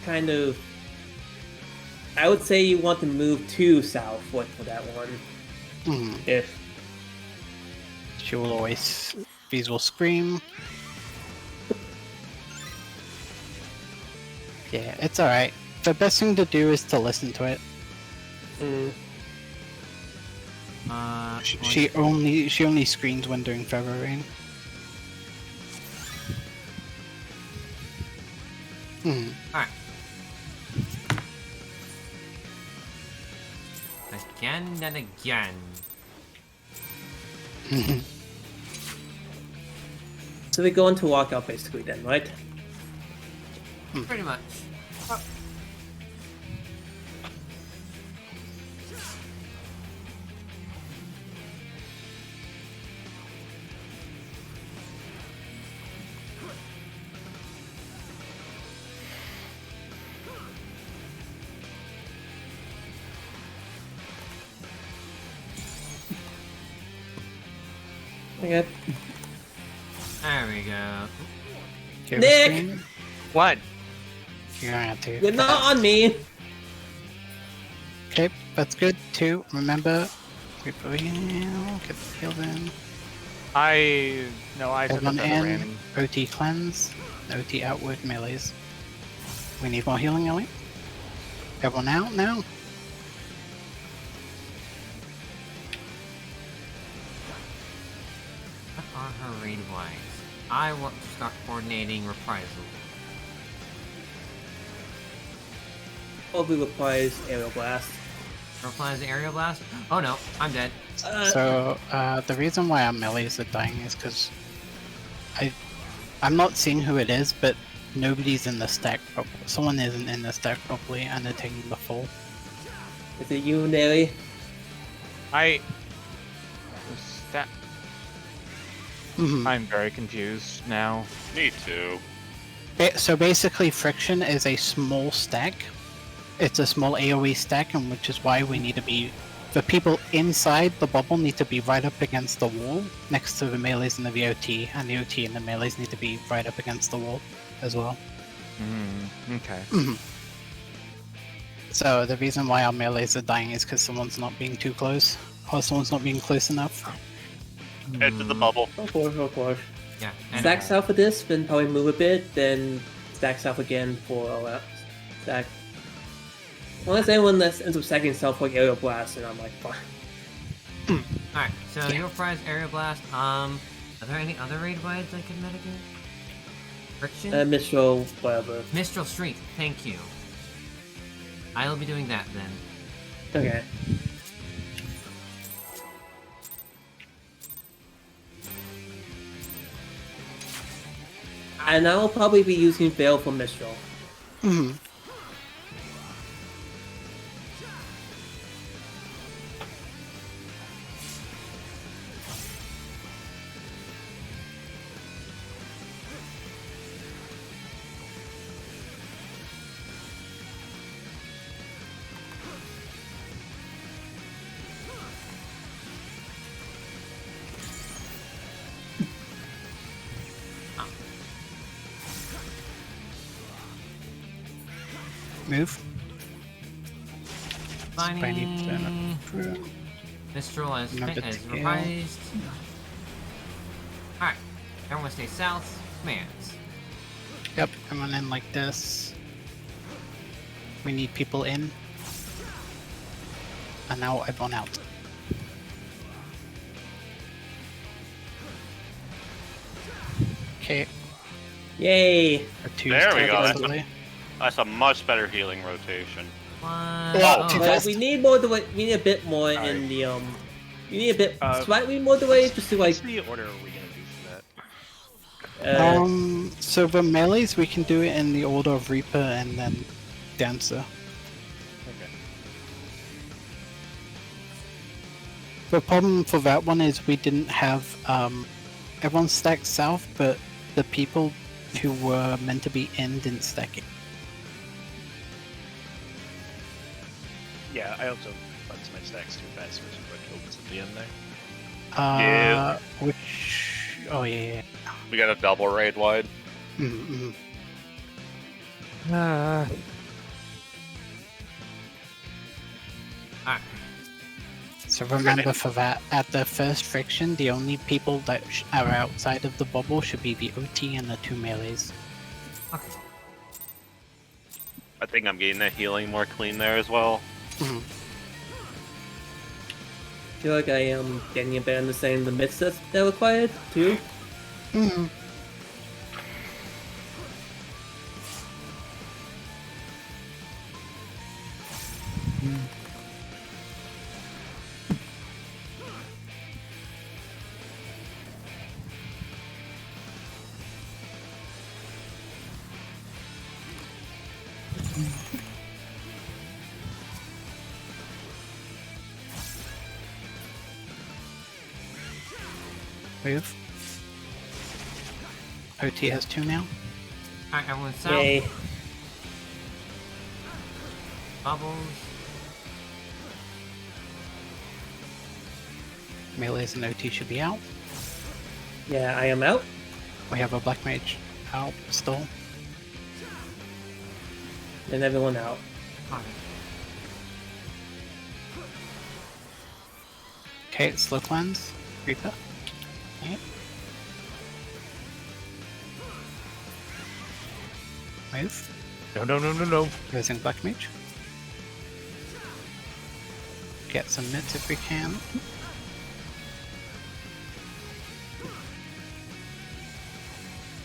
kind of. I would say you want to move to south for that one. Hmm. If She will always visual scream. Yeah, it's alright. The best thing to do is to listen to it. She only screams when doing Feather Rain. Hmm. Alright. Again and again. so we go into walkout basically then, right? Pretty much. Okay. There we go. Do you have a Nick! stream? What? You're gonna have to. You're not on me! Okay, that's good too. Remember, get the heals in. I took Everyone another in. random. OT cleanse. OT outward melees. We need more healing, Ellie. Everyone out now. What are her raid wise? I want to start coordinating reprisal. Probably requires aerial blast. Replies the aerial blast? Oh no, I'm dead. So the reason why our melees are dying is because I'm not seeing who it is, but nobody's in the stack properly. Someone isn't in the stack properly, and they're taking the fall. Is it you, Nelly? I'm very confused now. Me too. So basically, friction is a small stack. It's a small AoE stack, and which is why we need to be. The people inside the bubble need to be right up against the wall, next to the melees and the VOT, and the OT and the melees need to be right up against the wall as well. Okay. So the reason why our melees are dying is because someone's not being too close, or someone's not being close enough. Head to the bubble. Of course. Yeah. Stack south of this, then probably move a bit, then stack south again for a lap. Stack. Unless anyone ends up stacking south like aerial blast, and I'm like, fine. Alright, so your prize aerial blast. Are there any other raid wides I could mitigate? Friction? Mistral, whatever. Mistral Strength, thank you. I'll be doing that then. Okay. And I will probably be using Veil for Mistral. Move. Spiny. Mistral as Number as 2. reprised. Alright, everyone stay south. Commands. Yep, everyone in like this. We need people in. And now everyone out. Okay. Yay! There we go. That's a much better healing rotation. But we need more the way. We need a bit more in the We need a bit slightly more the way just to like. What's the order are we gonna do for that? So the melees we can do it in the order of Reaper and then Dancer. Okay. The problem for that one is we didn't have everyone stacked south, but the people who were meant to be in didn't stack it. Yeah, I also bunched my stacks too fast, which is what killed us at the end there. Yeah. Which... Oh, yeah. We got a double raid wide. Mm-hmm. So remember for that, at the first friction, the only people that are outside of the bubble should be the OT and the 2 melees. Okay. I think I'm getting the healing more clean there as well. Mm-hmm. I feel like I am getting a bit understanding the myths that they're required too. Mm-hmm. Move. OT has 2 now. Alright, everyone south. Yay. Bubbles. Melees and OT should be out. Yeah, I am out. We have a black mage out still. And everyone out. Alright. Okay, slow cleanse. Reaper. Okay. Move. No. Raising black mage. Get some mitts if we can.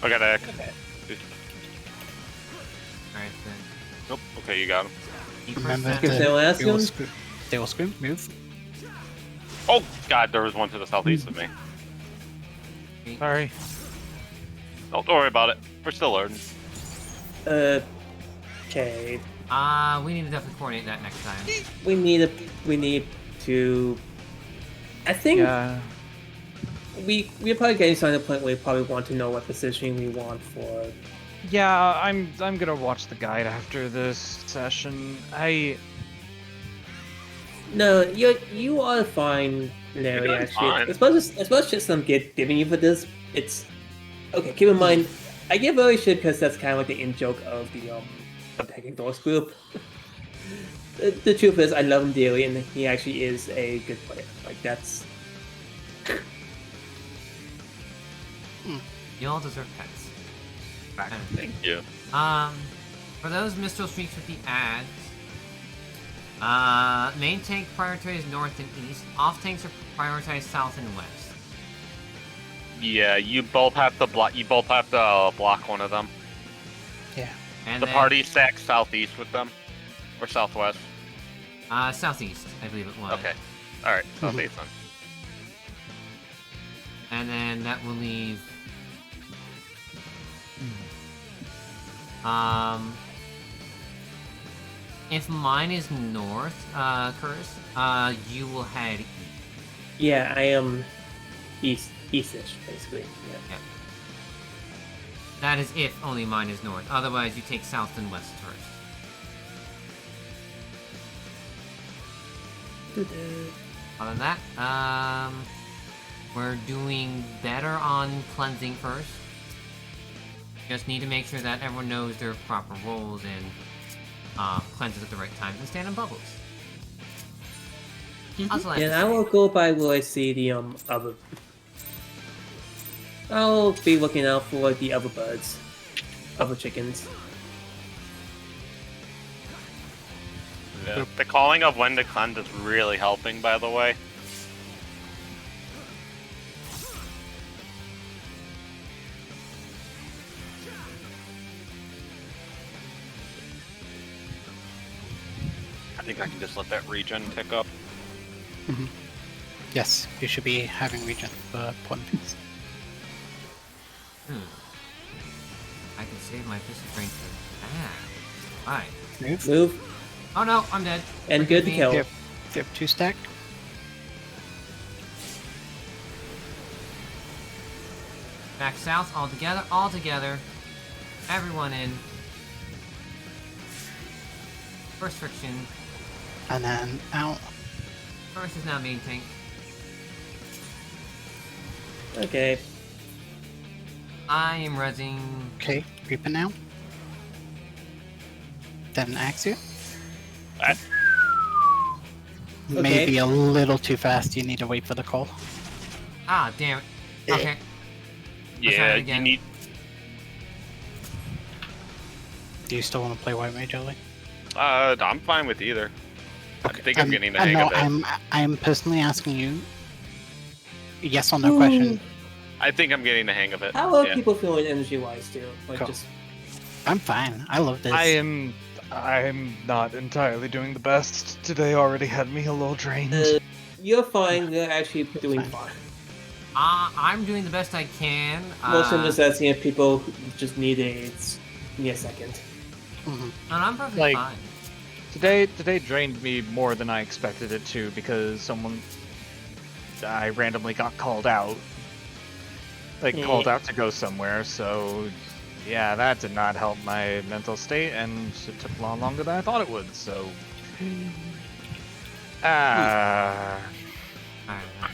I got Ek. Alright then. Nope. Okay, you got him. Remember Skip the last one? They will scream. Move. Oh God, there was one to the southeast of me. Sorry. Don't worry about it. We're still learning. Okay. We need to definitely coordinate that next time. We need to. I think Yeah. we're probably getting to the point where we probably want to know what positioning we want for. Yeah, I'm gonna watch the guide after this session. No, you are fine, Larry. You're doing Actually, fine. as much as I'm giving you for this, it's okay. Keep in mind, I give Larry shit because that's kind of like the in joke of the Pecking Doors group. The truth is, I love him dearly, and he actually is a good player. Like that's. You all deserve pets. Thank you. For those Mistral Streaks with the ads, main tank prioritizes north and east. Off tanks are prioritized south and west. Yeah, you both have to block. You both have to block one of them. Yeah. And The then, party stacks southeast with them, or southwest. southeast, I believe it was. Okay. All right, southeast then. And then that will leave. If mine is north, Curse, you will head east. Yeah, I am eastish, basically. Yeah. That is if only mine is north. Otherwise, you take south and west first. Other than that, we're doing better on cleansing first. Just need to make sure that everyone knows their proper roles and cleanses at the right times and stand in bubbles. Also, like And I will go by where I see the other. I'll be looking out for the other birds, other chickens. Yeah. The calling of when to cleanse is really helping, by the way. I think I can just let that regen tick up. Yes, you should be having regen for point piece. I can save my physical strength for that. Alright. Move. Oh no, I'm dead. And good to kill. You have 2 stack. Back south, all together. Everyone in. First friction. And then out. First is now main tank. Okay. I am rezzing. Okay, Reaper now. Then Axia. Maybe a little too fast. You need to wait for the call. Ah, damn it. Okay. Let's try Yeah, it you again. need. Do you still want to play White Mage early? I'm fine with either. I think I'm getting the hang no, of it. I'm personally asking you. Yes or no question. I think I'm getting the hang of it. How are Yeah. people feeling energy-wise too? Like Cool. just. I'm fine. I love this. I'm not entirely doing the best. Today already had me a little drained. You're fine. You're actually doing fine. I'm doing the best I can. Most of them just asking if people just need a second. And I'm perfectly Like- fine. Today drained me more than I expected it to because I randomly got called out. Called out to go somewhere, so yeah, that did not help my mental state, and it took a lot longer than I thought it would, so... I don't know.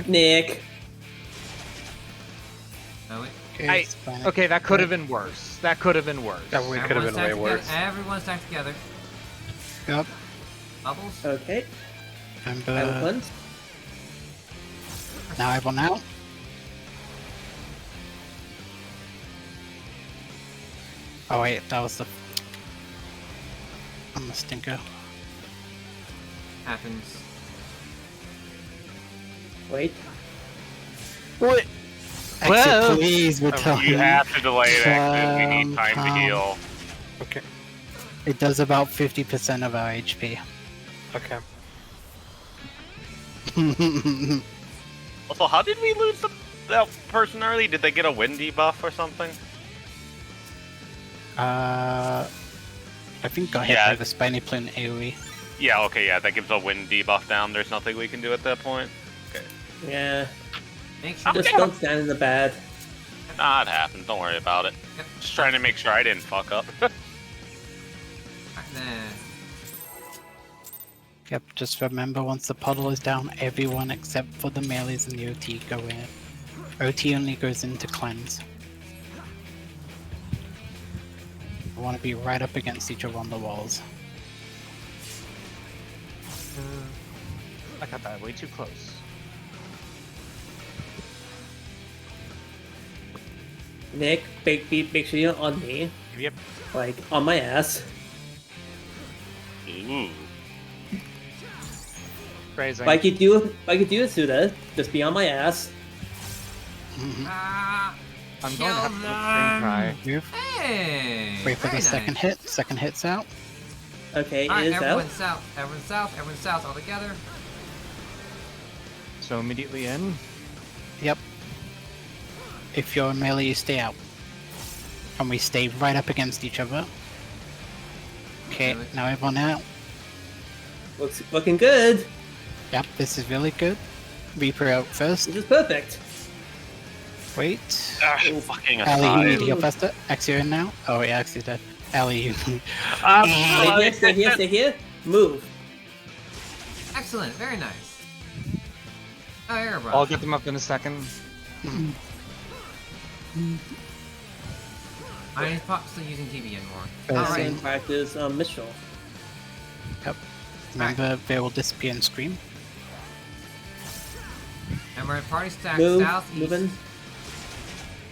Nick. Oh, wait. I- Okay, that could have been worse. That could have been worse. That could have been way worse. Everyone stacked together. Yep. Bubbles. Okay. And I will hunt. now everyone out. Oh wait, that was the. I'm a stinker. Happens. Wait. What? Exit, please, we're You telling have to delay it, exit. We need time to heal. Okay. It does about 50% of our HP. Okay. Also, how did we lose that person early? Did they get a wind debuff or something? I think got hit by the spiny plane AoE. Yeah, okay, yeah, that gives a wind debuff down. There's nothing we can do at that point. Okay. Yeah. Make sure Just don't stand in the bad. Nah, it happens. Don't worry about it. Yep. Just trying to make sure I didn't fuck up. Yep, just remember once the puddle is down, everyone except for the melees and the OT go in. OT only goes into cleanse. You want to be right up against each other on the walls. I got that way too close. Nick, make sure you're on me. Yep. Like, on my ass. Ooh. Phrasing. Like you do with Suda. Just be on my ass. Ah, I'm going to have to screen cry. Move. hey! Wait for very the second nice. hit. Second hit's out. Okay, Alright, it is everyone out. south. Everyone south. Everyone south all together. So immediately in. Yep. If you're melee, you stay out. And we stay right up against each other. Okay, Good. now everyone out. Looking good. Yep, this is really good. Reaper out first. This is perfect. Wait. Ah, fucking Ali, you need to aside. heal faster. Axie in now. Oh, yeah, Axie's dead. Ali, you. Stay here, stay here, stay here. Move. Excellent. Very nice. Oh, airbrush. I'll get them up in a second. I'm still using TBN more. First Alright. in. Practice Mitchell. Yep. Remember, they will disappear and scream. And we're at party stack Move. southeast. Moving.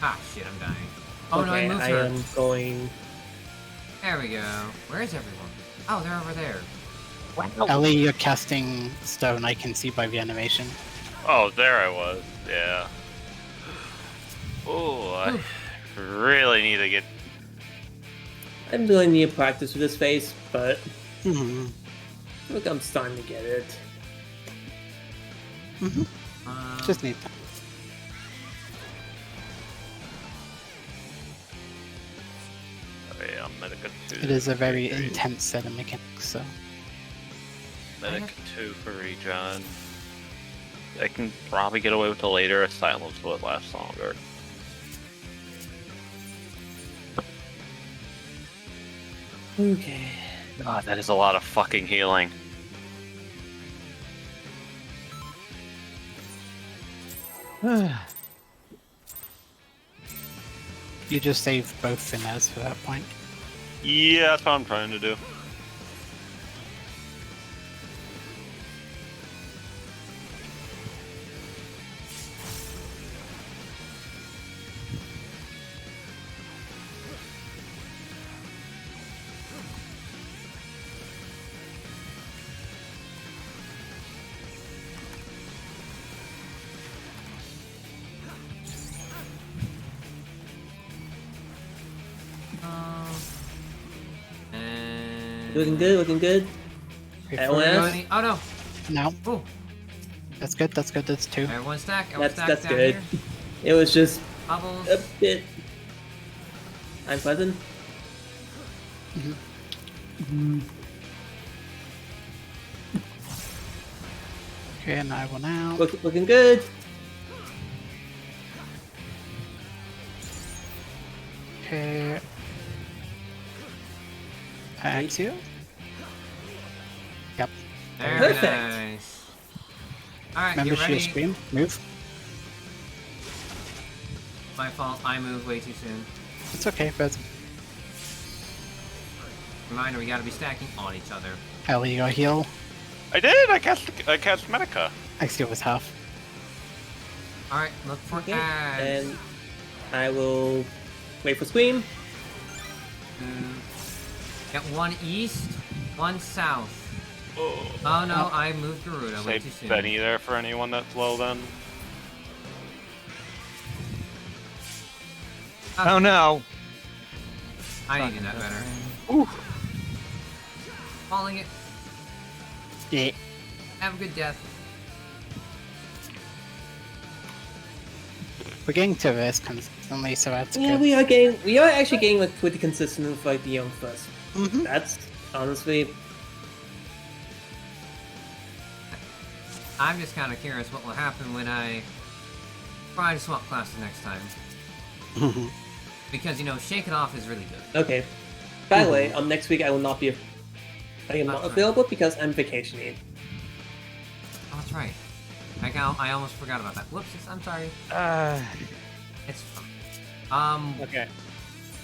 Ah, shit, I'm dying. Oh no, I Okay, moved I her. am going. There we go. Where is everyone? Oh, they're over there. Ali, you're casting stone, I can see by the animation. Oh, there I was. Yeah. Oh, I really need to get. I'm doing need practice with this face, but Mm-hmm. look, I'm starting to get it. Just need Oh, yeah, Medica 2. It is a very intense set of mechanics, so. Medic 2 for regen. I can probably get away with the later Silence, so it lasts longer. Okay. God, that is a lot of fucking healing. You just save both finesse for that point. Yeah, that's what I'm trying to do. Looking good, looking good. Before LS? Oh no! No. Ooh. That's good, that's good, that's two. Everyone stack. Everyone stack That's down good. here. It was just Bubbles. a bit unpleasant. Okay, and I will now. Looking good. Okay. Axio? Yep. Very Perfect. nice. Alright, Remember get she ready. scream. Move. My fault, I moved way too soon. It's okay, but Reminder, we gotta be stacking on each other. Ellie, you got heal. I did. I cast Medica. I see it was half. Alright, look for Okay, ads. and I will wait for Scream. Get one east, one south. Oh no, I moved Garuda way too Save soon. Benny there for anyone that's low then. Oh no! I need to do that better. Ooh. Falling it. Yeah. Have a good death. We're getting to this consistently, so that's Yeah, good. we are actually getting like pretty consistent with like the first. Mhm. That's honestly. I'm just kind of curious what will happen when I try to swap classes next time. Because, you know, Shake It Off is really good. Okay. By the way, next week I will not be. I am not That's available because I'm vacationing. Oh, that's right. I almost forgot about that. Whoops, I'm sorry. It's fine. Okay.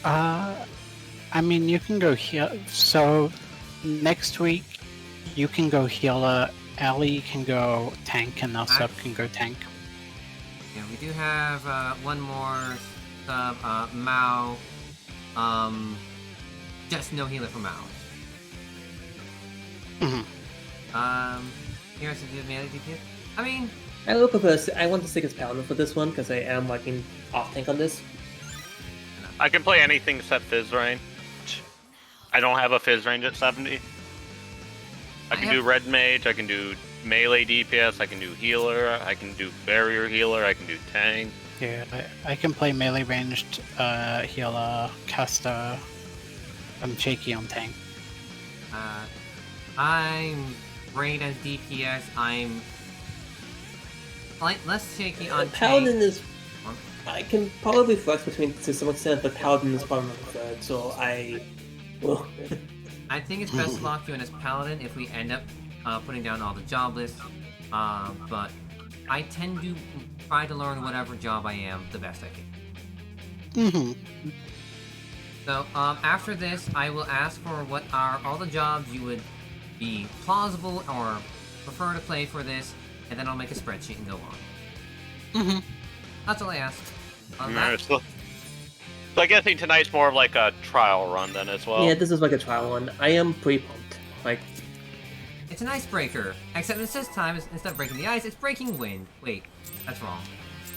I mean, you can go heal. So, next week, you can go healer. Ellie can go tank, and our sub can go tank. Yeah, we do have one more sub, Mao. Just no healer for Mao. Here's a good melee DPS. I mean, I will propose. I want to stick as Paladin for this one because I am like in off tank on this. I can play anything except Fizz range. I don't have a Fizz range at 70. I can do Red Mage, I can do melee DPS, I can do healer, I can do barrier healer, I can do tank. Yeah, I can play melee ranged healer, caster. I'm shaky on tank. I'm great as DPS. I'm less shaky on Paladin tank. is. I can probably flex between to some extent, but Paladin is probably my preferred, so I will. I think it's best to lock you in as Paladin if we end up putting down all the job lists. But I tend to try to learn whatever job I am the best I can. So after this, I will ask for what are all the jobs you would be plausible or prefer to play for this, and then I'll make a spreadsheet and go on. That's all I ask. So I guess tonight's more of like a trial run then as well. Yeah, this is like a trial one. I am pretty pumped. Like, it's an icebreaker, except this time, instead of breaking the ice, it's breaking wind. Wait, that's wrong.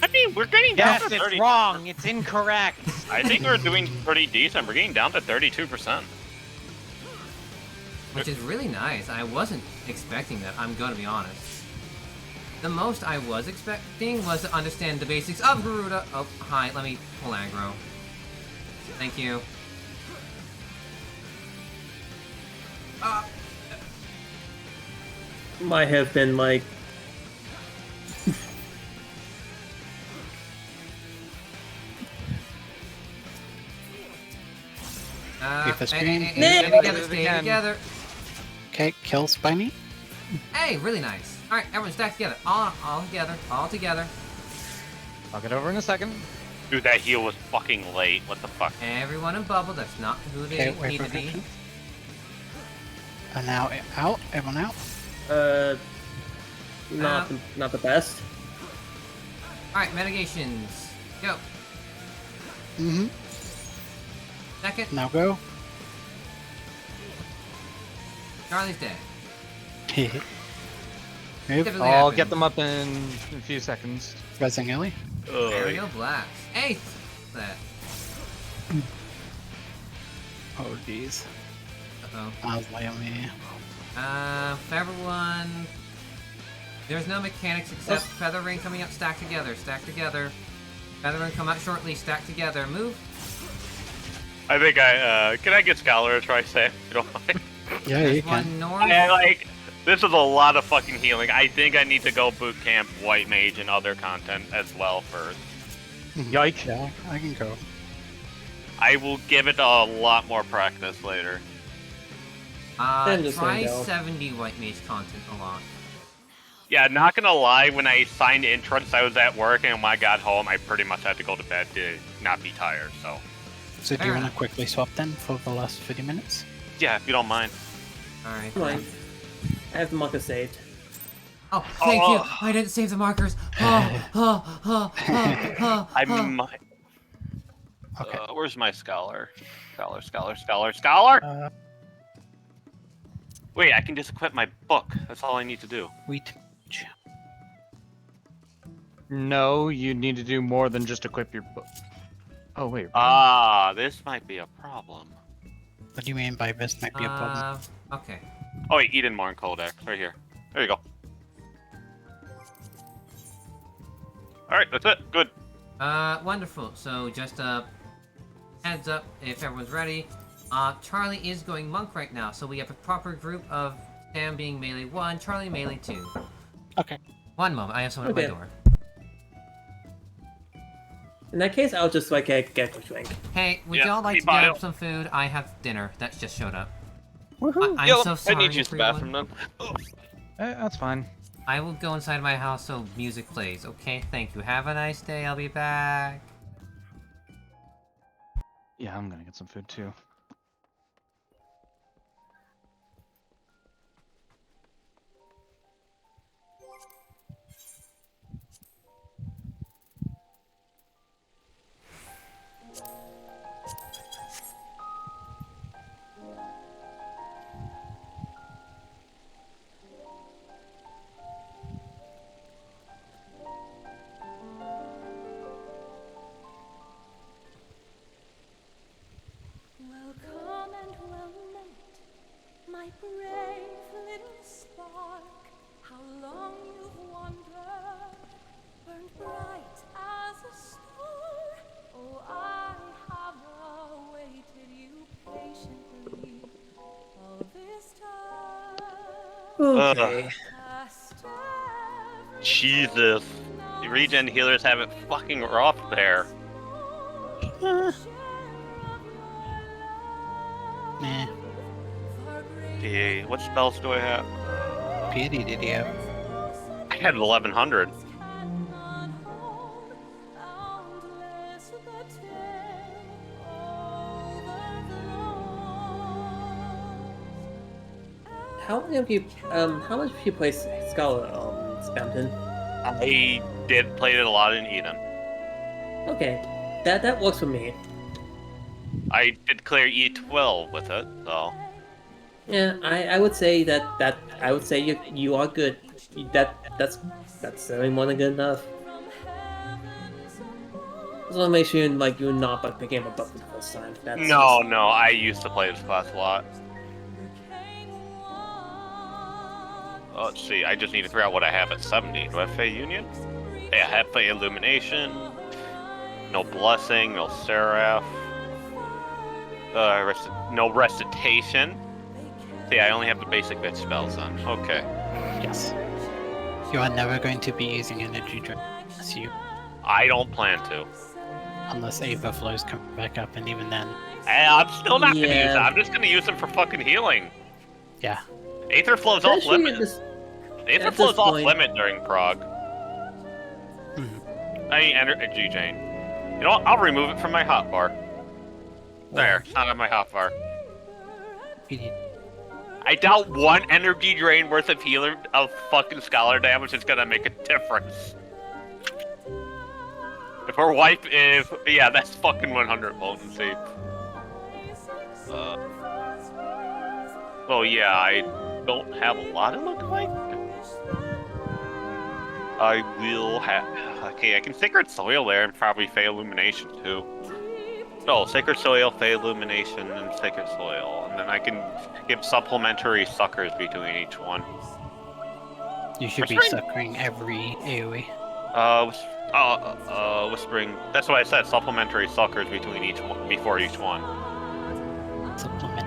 I mean, we're getting down Yes, to it's 30. wrong. It's incorrect. I think we're doing pretty decent. We're getting down to 32%. Which is really nice. I wasn't expecting that, I'm gonna be honest. The most I was expecting was to understand the basics of Garuda. Oh, hi, let me pull aggro. Thank you. might have been like. If it's green. Stay together, stay together. Okay, kill Spiny. Hey, really nice. Alright, everyone stack together. All together, all together. I'll get over in a second. Dude, that heal was fucking late. What the fuck? Everyone in bubble, that's not who they Okay, wait need for to be. protection. And now out. Everyone out. Not the best. Alright, mitigations. Go. Second, Now go. Charlie's dead. Move. Typically I'll happens. get them up in a few seconds. Resing Ellie. There we go, blast. Eighth! That. Oh jeez. Uh-oh. I was lay on me. For everyone... There's no mechanics except Feather Ring coming up, stack together, stack together. Feather Ring come out shortly, stack together, move. I think can I get Scholar a try, Sam? If you don't mind. Yeah, you can. One north. This is a lot of fucking healing. I think I need to go boot camp White Mage and other content as well first. Yikes. Yeah, I can go. I will give it a lot more practice later. I'm just Try gonna go. 70 White Mage content a lot. Yeah, not gonna lie, when I signed entrance, I was at work, and when I got home, I pretty much had to go to bed to not be tired, so... So do you want to quickly swap then for the last 30 minutes? Yeah, if you don't mind. Alright. Fine. I have the marker saved. Oh, thank you! I didn't save the markers! I might... Okay. Where's my scholar? Scholar! Wait, I can just equip my book. That's all I need to do. Wheat. No, you need to do more than just equip your book. Oh, wait. Ah, this might be a problem. What do you mean by this might be a problem? Okay. Oh wait, Eden Marn Codex, right here. There you go. Alright, that's it. Good. Wonderful. So just heads up if everyone's ready. Charlie is going monk right now, so we have a proper group of Sam being melee 1, Charlie melee 2. Okay. One moment, I have someone at my door. In that case, I'll just like get a drink. Hey, would y'all like to grab some food? I have dinner that just showed up. I'm so sorry. I need to use the bathroom then. That's fine. I will go inside my house so music plays. Okay, thank you. Have a nice day. I'll be back. Yeah, I'm gonna get some food too. Welcome and well met, my brave little spark. How long you've wandered, burned bright as a star. Oh, I have awaited you patiently all this time. Okay. Jesus. The regen healers have it fucking rough there. Nah. Okay, what spells do I have? Pity did you have? I had 1100. How much have you played Scholar, Spampton? I did play it a lot in Eden. Okay, that works for me. I did clear E12 with it, so... Yeah, I would say that I would say you are good. That's certainly more than good enough. Just want to make sure like you're not like picking up a book for the first time. No, I used to play this class a lot. Let's see, I just need to figure out what I have at 70. Do I have Fey Union? Yeah, I have Fey Illumination. No Blessing, no Seraph. No Recitation. See, I only have the basic bitch spells on. Okay. Yes. You are never going to be using energy drink, unless you... I don't plan to. Unless Ava flows come back up, and even then... I'm still not gonna use it. I'm just gonna use them for fucking healing. Yeah. Aether flow's off limit. Aether flow's off limit during Prague. I mean, energy drain. You know what? I'll remove it from my hotbar. There, it's not on my hotbar. I doubt one energy drain worth of healer of fucking scholar damage is gonna make a difference. Yeah, that's fucking 100 potency. Well, yeah, I don't have a lot of look like. I will have. Okay, I can Sacred Soil there and probably Fey Illumination too. No, Sacred Soil, Fey Illumination, and Sacred Soil, and then I can give supplementary suckers between each one. You should be suckering every AoE. Whispering. That's what I said. Supplementary suckers between each one, before each one. Supplement.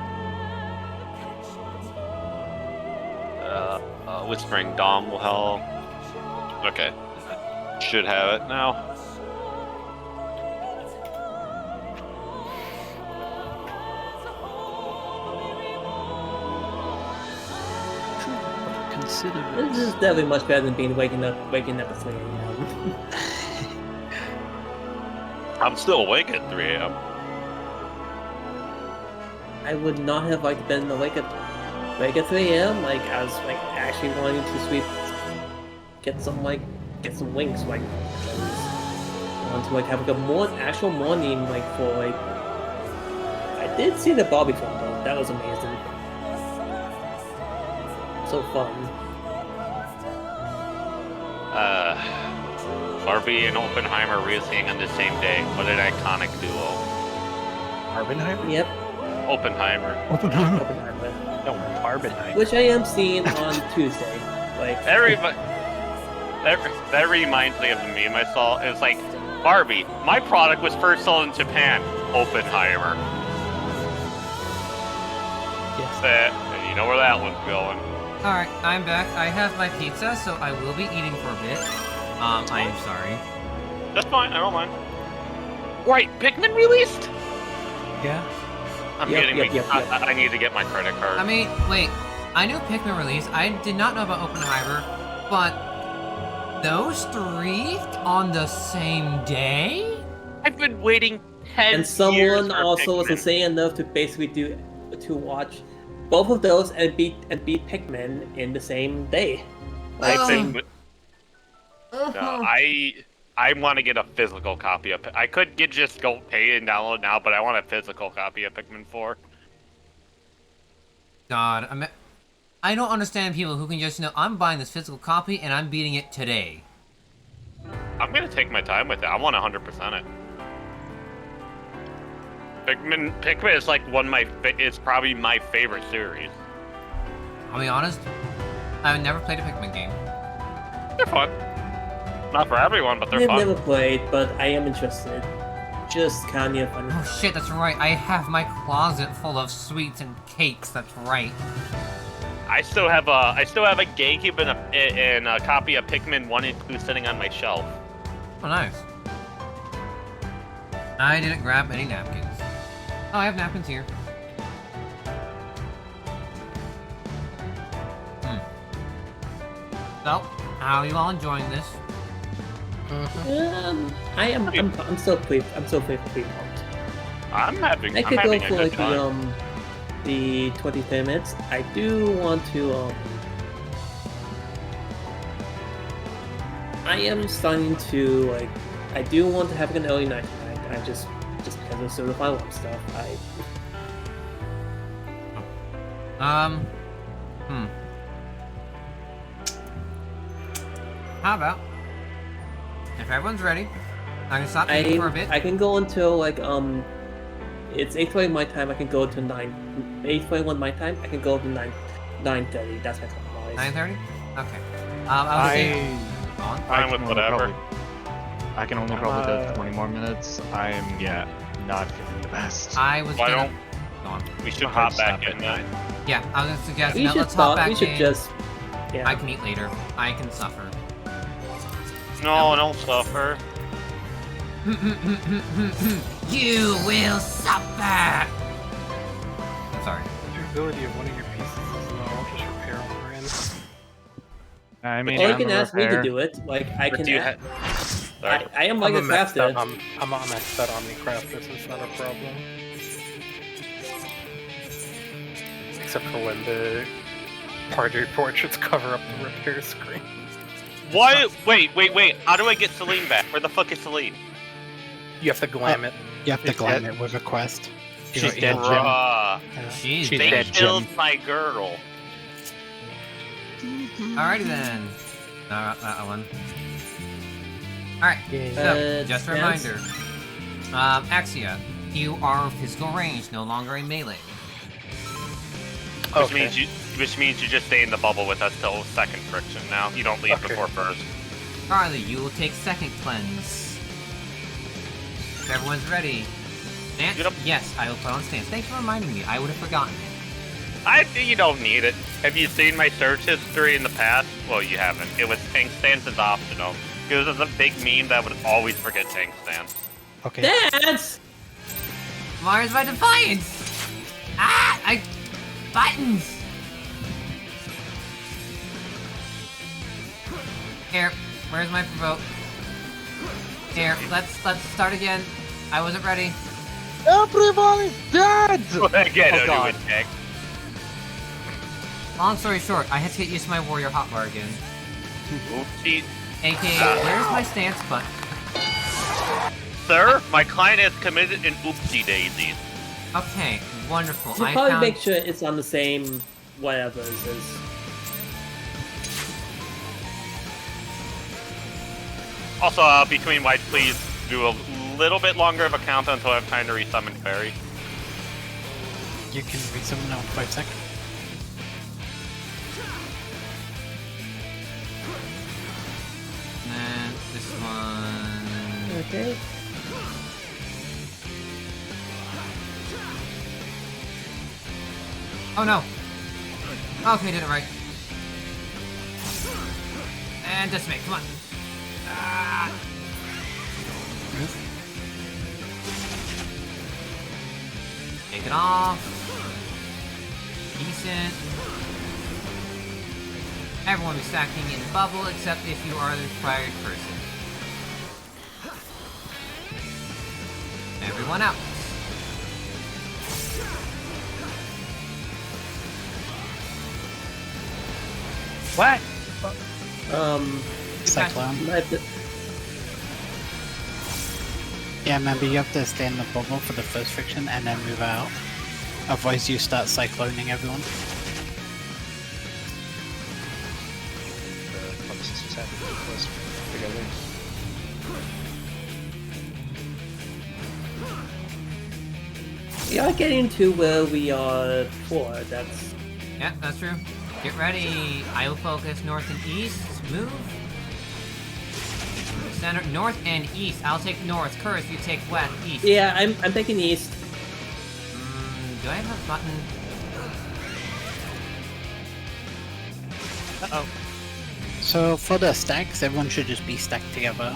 Whispering Dom will help. Okay. Should have it now. Consider This is definitely much better than being waking up at 3 a.m. I'm still awake at 3 a.m. I would not have liked been awake at 3 a.m. Like I was like actually wanting to get some wings. Like I want to like have like a actual morning like for like. I did see the Barbie film though. That was amazing. So fun. Barbie and Oppenheimer racing on the same day. What an iconic duo. Barbenheimer? Yep. Oppenheimer. Oppenheimer. No, Barbenheimer. Which I am seeing on Tuesday. Like That reminds me of the meme I saw. It was like, Barbie, my product was first sold in Japan. Oppenheimer. Yes. And you know where that one's going. Alright, I'm back. I have my pizza, so I will be eating for a bit. I am sorry. That's fine, I don't mind. Right, Pikmin released? Yeah. I need to get my credit card. I mean, wait. I knew Pikmin released. I did not know about Oppenheimer, but those 3 on the same day? I've been waiting 10 and someone years for also was Pikmin. insane enough to basically to watch both of those and beat Pikmin in the same day. I want to get a physical copy of it. I could just go pay and download now, but I want a physical copy of Pikmin 4. God, I don't understand people who can just I'm buying this physical copy and I'm beating it today. I'm gonna take my time with it. I want 100% it. Pikmin is like it's probably my favorite series. I'll be honest, I've never played a Pikmin game. They're fun. Not for everyone, but they're I've fun. never played, but I am interested. Just kind of fun. Oh shit, that's right. I have my closet full of sweets and cakes. That's right. I still have a GameCube and a copy of Pikmin 1 and 2 sitting on my shelf. Oh, nice. I didn't grab any napkins. Oh, I have napkins here. So, how are you all enjoying this? I'm still pretty pumped. I'm having I could a go good for like time. the 20 minutes. I do want to I am starting to like I do want to have an early night tonight. I just because of certified one stuff. How about if everyone's ready, I can stop eating for a bit. I can go until like it's 8:20 my time. I can go to 8:21 my time. I can go to 9:30. That's my time. 9:30. Okay. I can only probably do 20 more minutes. I'm not feeling the best. I was gonna. Go on. We should hop back in now. Yeah, I was gonna suggest. We should let's hop back we should in. just. Yeah. I can eat later. I can suffer. No, don't suffer. You will suffer! I'm sorry. Durability of one of your pieces is low. Just repair on the end. I mean, Or you can ask me to do it. Like I can. I am like a crafter. I'm maxed out Omnicrafter, so it's not a problem. Except for when the party portraits cover up the repair screen. What? Wait. How do I get Celine back? Where the fuck is Celine? You have to glam it. You have to glam it with a quest. She's dead, Jim. She's they dead, killed Jim. my girl. Alrighty then. No, that one. Alright, so, just a reminder. Axia, you are physical range, no longer a melee. Which means you just stay in the bubble with us till second friction now. You don't leave before first. Carly, you will take second cleanse. If everyone's ready. Stance? Yep. Yes, I will put on stance. Thanks for reminding me. I would have forgotten it. You don't need it. Have you seen my search history in the past? Well, you haven't. It was tank stance is optional. Because there's a big meme that would always forget tank stance. Okay. Dance! Mars by Defiance! Buttons! Here, where's my provoke? Here, let's start again. I wasn't ready. Everyone is dead! Again, Oh, God. check. Long story short, I had to get used to my warrior hotbar again. Oopsie. AKA, where's my stance button? Sir, my client has committed an oopsie daisy. Okay, wonderful. You I probably found... make sure it's on the same whatever it is. Also, between white, please do a little bit longer of a countdown until I have time to resummon Fairy. You can resummon now in 5 seconds. And then this one... Okay. Oh no! Okay, did it right. And decimate, come on. Ah. Take it off. Decent. Everyone will be stacking in bubble except if you are the required person. Everyone out. What? Cyclone. Yeah, remember you have to stay in the bubble for the first friction and then move out. Otherwise you start cycloning everyone. This is happening close together. We are getting to where we are before. That's Yeah, that's true. Get ready. I will focus north and east. Move. Center, north and east. I'll take north. Curse, you take west, east. yeah. I'm taking the east. Do I have a button? Uh-oh. So for the stacks, everyone should just be stacked together.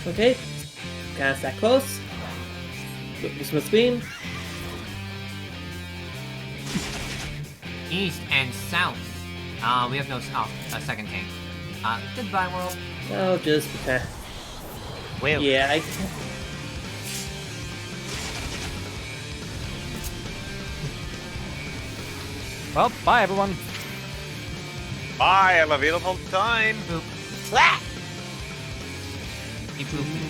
Okay. Cast that close. Smith Beam. East and south. We have no second tank. Goodbye, world. Oh, just Well. yeah. Well, bye everyone. Bye, I'm available time. Boop. Keep pooping.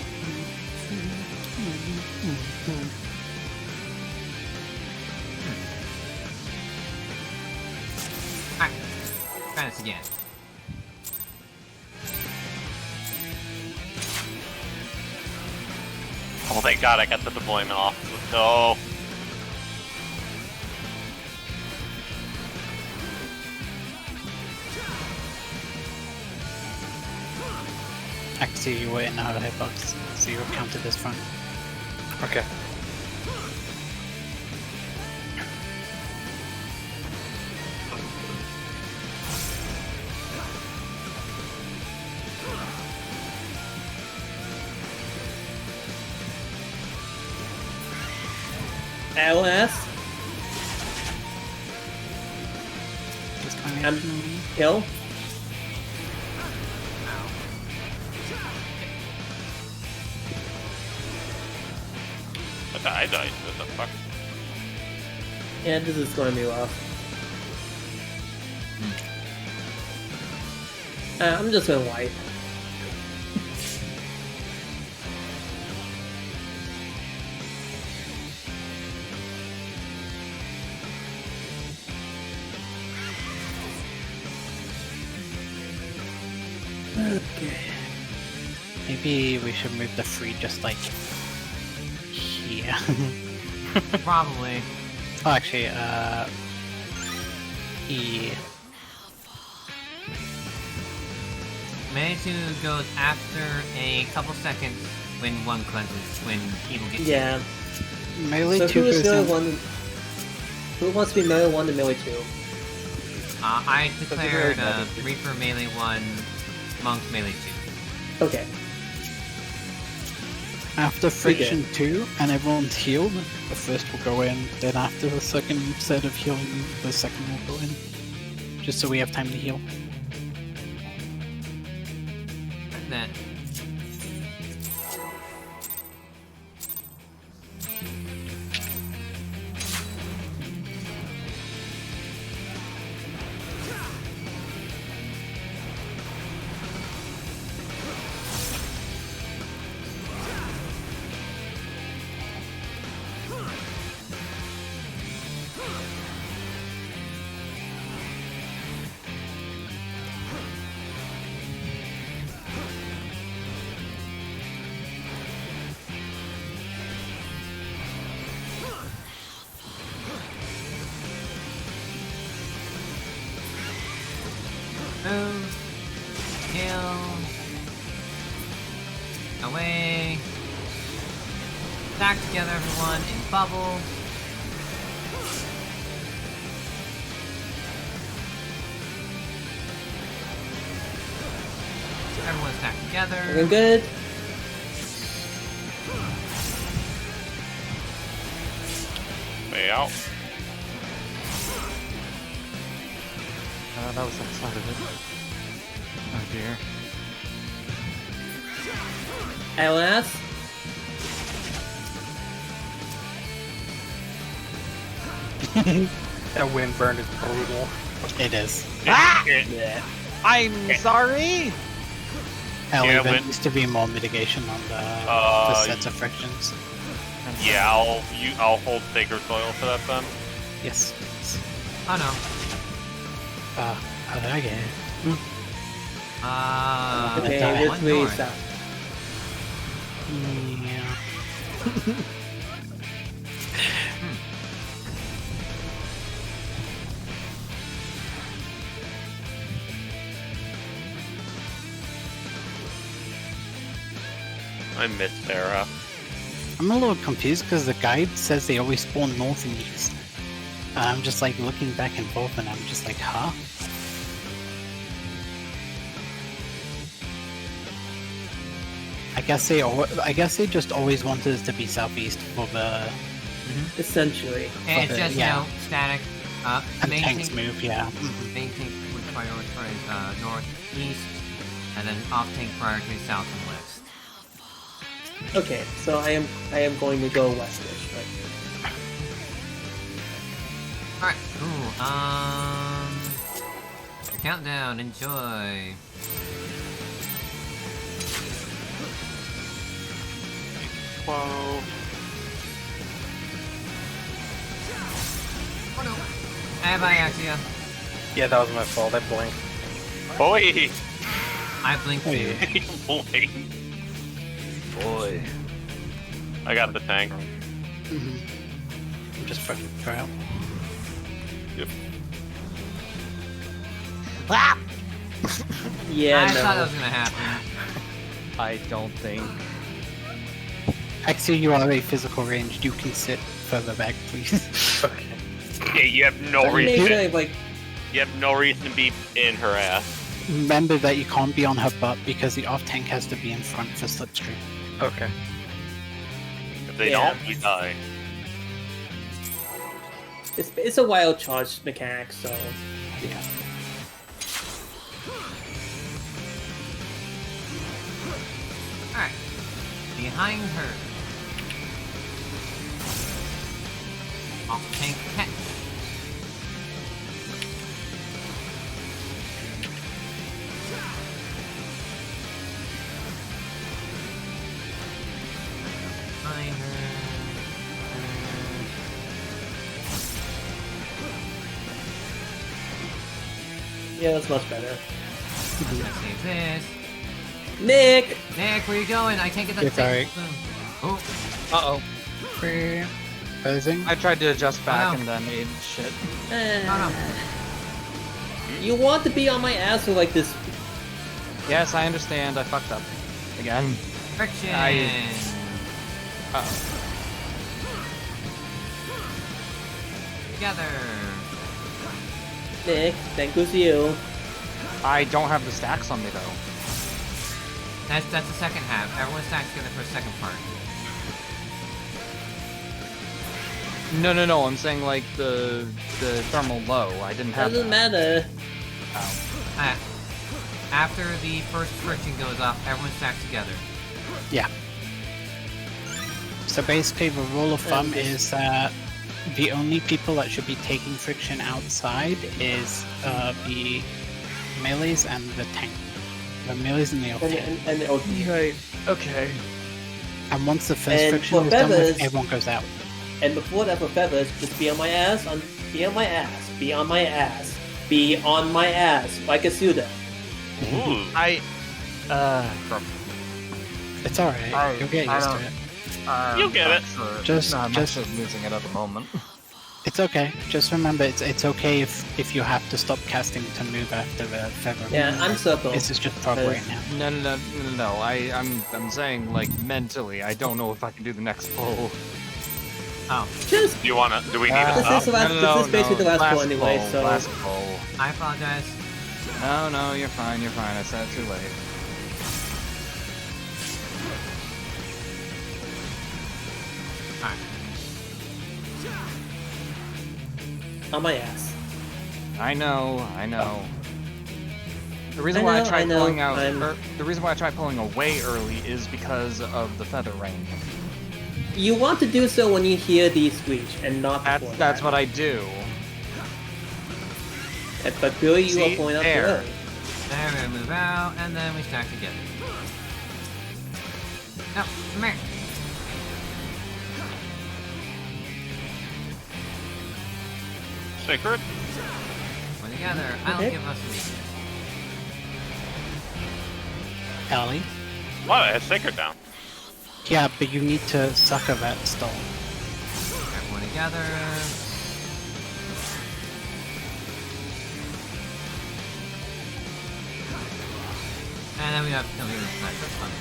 Alright. Try this again. Oh, thank God I got the deployment off. Let's go. I can see you were in out of hitbox, so you have counted this front. Okay. LS. Kill. I died. What the fuck? Yeah, this is going to be rough. I'm just gonna wipe. Okay. Maybe we should move the free just like here. Probably. Oh, actually, E. Melee 2 goes after a couple seconds when one cleanses, when people get Yeah. Melee So 2 who is goes melee in. one? Who wants to be melee 1 to melee 2? I declared Reaper melee 1, Monk melee 2. Okay. After friction 2 and everyone's healed, the first will go in, then after the second set of healing, the second will go in. Just so we have time to heal. Then. Move. Kill. Away. Stack together, everyone, in bubble. Everyone stack together. Looking good. Way out. That was outside of it. Oh dear. LS. That wind burn is brutal. It is. Ah! Yeah. I'm sorry! Ellie, Yeah, there when- needs to be more mitigation on the sets of frictions. Yeah, I'll hold Sacred Soil for that then. Yes. Oh no. How did I get it? Okay, one this way north. south. Yeah. I miss Sarah. I'm a little confused because the guide says they always spawn north and east. And I'm just like looking back and forth and I'm just like, huh? I guess they just always wanted us to be southeast for the Essentially. And it's But, just, yeah. you know, static. and Main tanks thing, move. Yeah. main thing would prioritize north, east, and then off tank prioritize south and west. Okay, so I am going to go westish, right? Alright, cool. Your countdown, enjoy. Whoa. Oh no. Bye, Axia. Yeah, that was my fault. I blinked. Boy! I blinked too. Boy. Boy. I got the tank. I'm just fucking proud. Yep. Yeah, I no. thought that was gonna happen. I don't think. Actually, you are a physical ranged. You can sit further back, please. Okay. Yeah, you have no Doesn't make reason. sense, like, You have no reason to be in her ass. Remember that you can't be on her butt because the off tank has to be in front for slipstream. Okay. If they Yeah. don't, we die. it's a wild charge mechanic, so Yeah. Alright. Behind her. Off tank catch. Behind her. yeah, that's much better. I'm gonna save this. Nick! Nick, where you going? I can't get that It's alright. Oh, Uh-oh. Posing. I tried to adjust back no. and then ate shit. no. You want to be on my ass with like this? Yes, I understand. I fucked up. Again. Friction. Uh-oh. Together. Nick, thank you to you. I don't have the stacks on me, though. That's the second half. Everyone stacks together for the second part. No. I'm saying, like, the thermal low. I didn't have Doesn't that. matter. After the first friction goes off, everyone stacks together. Yeah. So basically, the rule of thumb is that the only people that should be taking friction outside is the melees and the tank. The melees and the off tank. And the OT. Right. Okay. And once the first And friction for is done with, feathers- everyone goes out. And before that, for feathers, just be on my ass, be on my ass, be on my ass, be on my ass, like a Suda. Ooh. It's alright. You'll get used to it. You'll get it. Sure. Just- no, I'm just- actually losing it at the moment. It's okay. Just remember, it's okay if you have to stop casting to move after the feather. Yeah, I'm circle. This is just prog right now. No. I'm saying, like, mentally, I don't know if I can do the next pull. Oh, Just Do we need to This stop? is the last- this is basically the last pull anyway, pull, so- Last pull. I apologize. No, you're fine. I said it too late. Alright. on my ass. I know. The reason I why know, I tried I know, pulling out, I'm- the reason why I tried pulling away early is because of the feather range. You want to do so when you hear the screech, and not before That's that. what I do. But clearly you See, are pulling out there. too early. Then we're gonna move out, and then we stack together. No, come here. Sacred? We're together. I'll Okay. give us a week. Ellie? What? I had Sacred down. Yeah, but you need to sucker that stall. Everyone together. And then we have to leave this next. That's fun.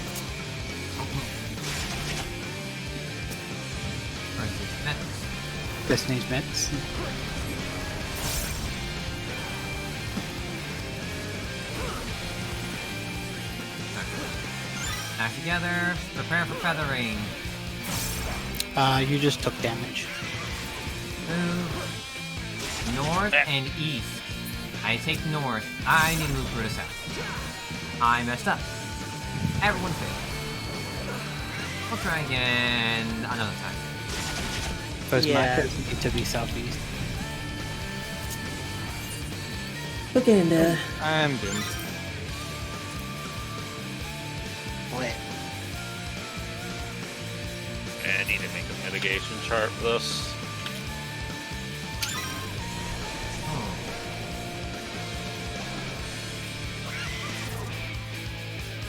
Where's next? This needs mitts. Back together. Prepare for feathering. You just took damage. Move north and east. I take north. I need to move Brutus south. I messed up. Everyone failed. We'll try again another time. Those Yeah. markers need to be southeast. We're getting there. I'm doomed. I need to make a mitigation chart for this.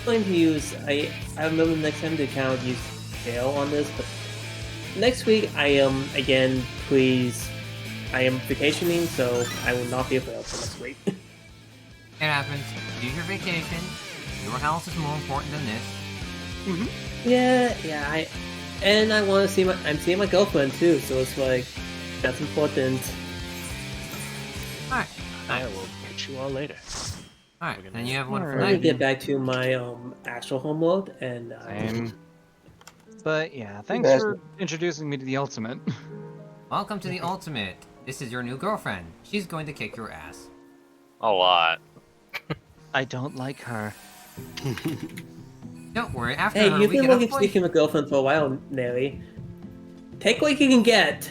Going to use I remember the next time to kind of use fail on this, but next week I am again please I am vacationing, so I will not be available next week. It happens. Use your vacation. Your health is more important than this. Yeah, I want to see I'm seeing my girlfriend too, so it's like that's important. Alright. I will catch you all later. Alright, then you have one for I'm gonna night. get back to my actual homeworld and Same. But yeah, thanks guys- for introducing me to the ultimate. Welcome to the ultimate. This is your new girlfriend. She's going to kick your ass. A lot. I don't like her. Don't worry, after hey, her you've we been get a looking boy- speaking with girlfriend for a while, Nelly. Take what you can get.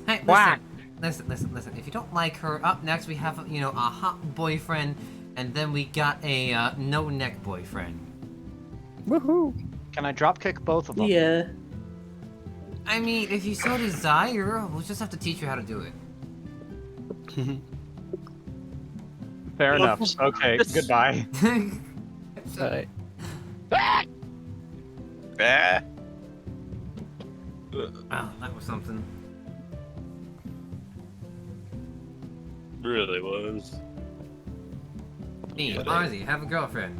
Hey, listen. If you don't like her, up next we have, a hot boyfriend, and then we got a no-neck boyfriend. Woohoo! Can I dropkick both of them? Yeah. I mean, if you so desire, we'll just have to teach you how to do it. Fair enough. Okay, goodbye. Alright. Eh. Oh, that was something. Really was. Me, Arzi, have a girlfriend.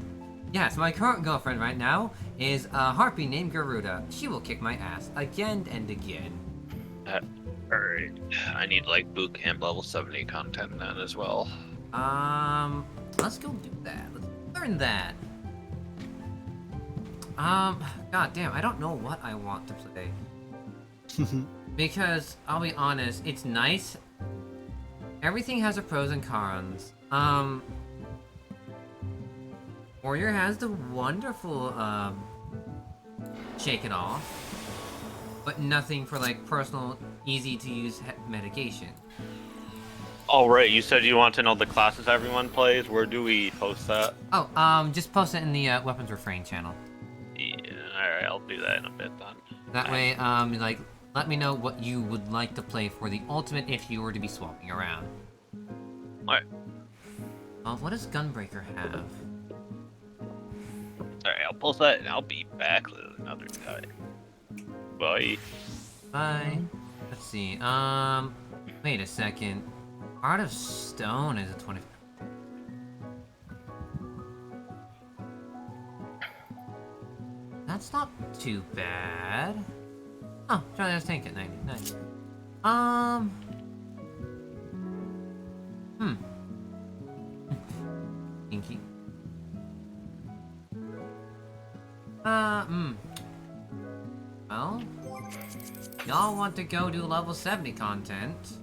Yes, my current girlfriend right now is a harpy named Garuda. She will kick my ass again and again. Alright. I need like boot camp level 70 content then as well. Let's go do that. Let's learn that. God damn, I don't know what I want to play. Because, I'll be honest, it's nice. Everything has their pros and cons. Warrior has the wonderful, shake it off. But nothing for, like, personal, easy-to-use medication. Alright, you said you want to know the classes everyone plays. Where do we post that? Oh, just post it in the, Weapons Refrain channel. Yeah, alright, I'll do that in a bit then. That way, like, let me know what you would like to play for the ultimate if you were to be swapping around. Alright. What does Gunbreaker have? Alright, I'll post that and I'll be back another time. Bye. Bye. Let's see, wait a second. Heart of Stone is a 20... That's not too bad. Oh, Charlie has tank at 90. Nice. Inky. Well, y'all want to go do level 70 content.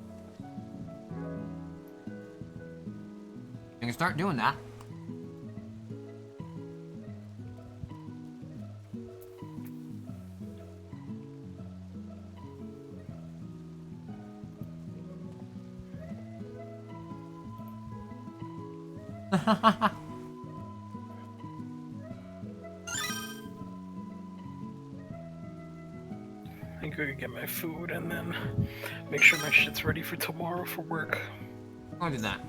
You can start doing that. I go get my food and then make sure my shit's ready for tomorrow for work. I'll do that.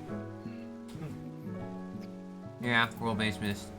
Yeah, world-based mist.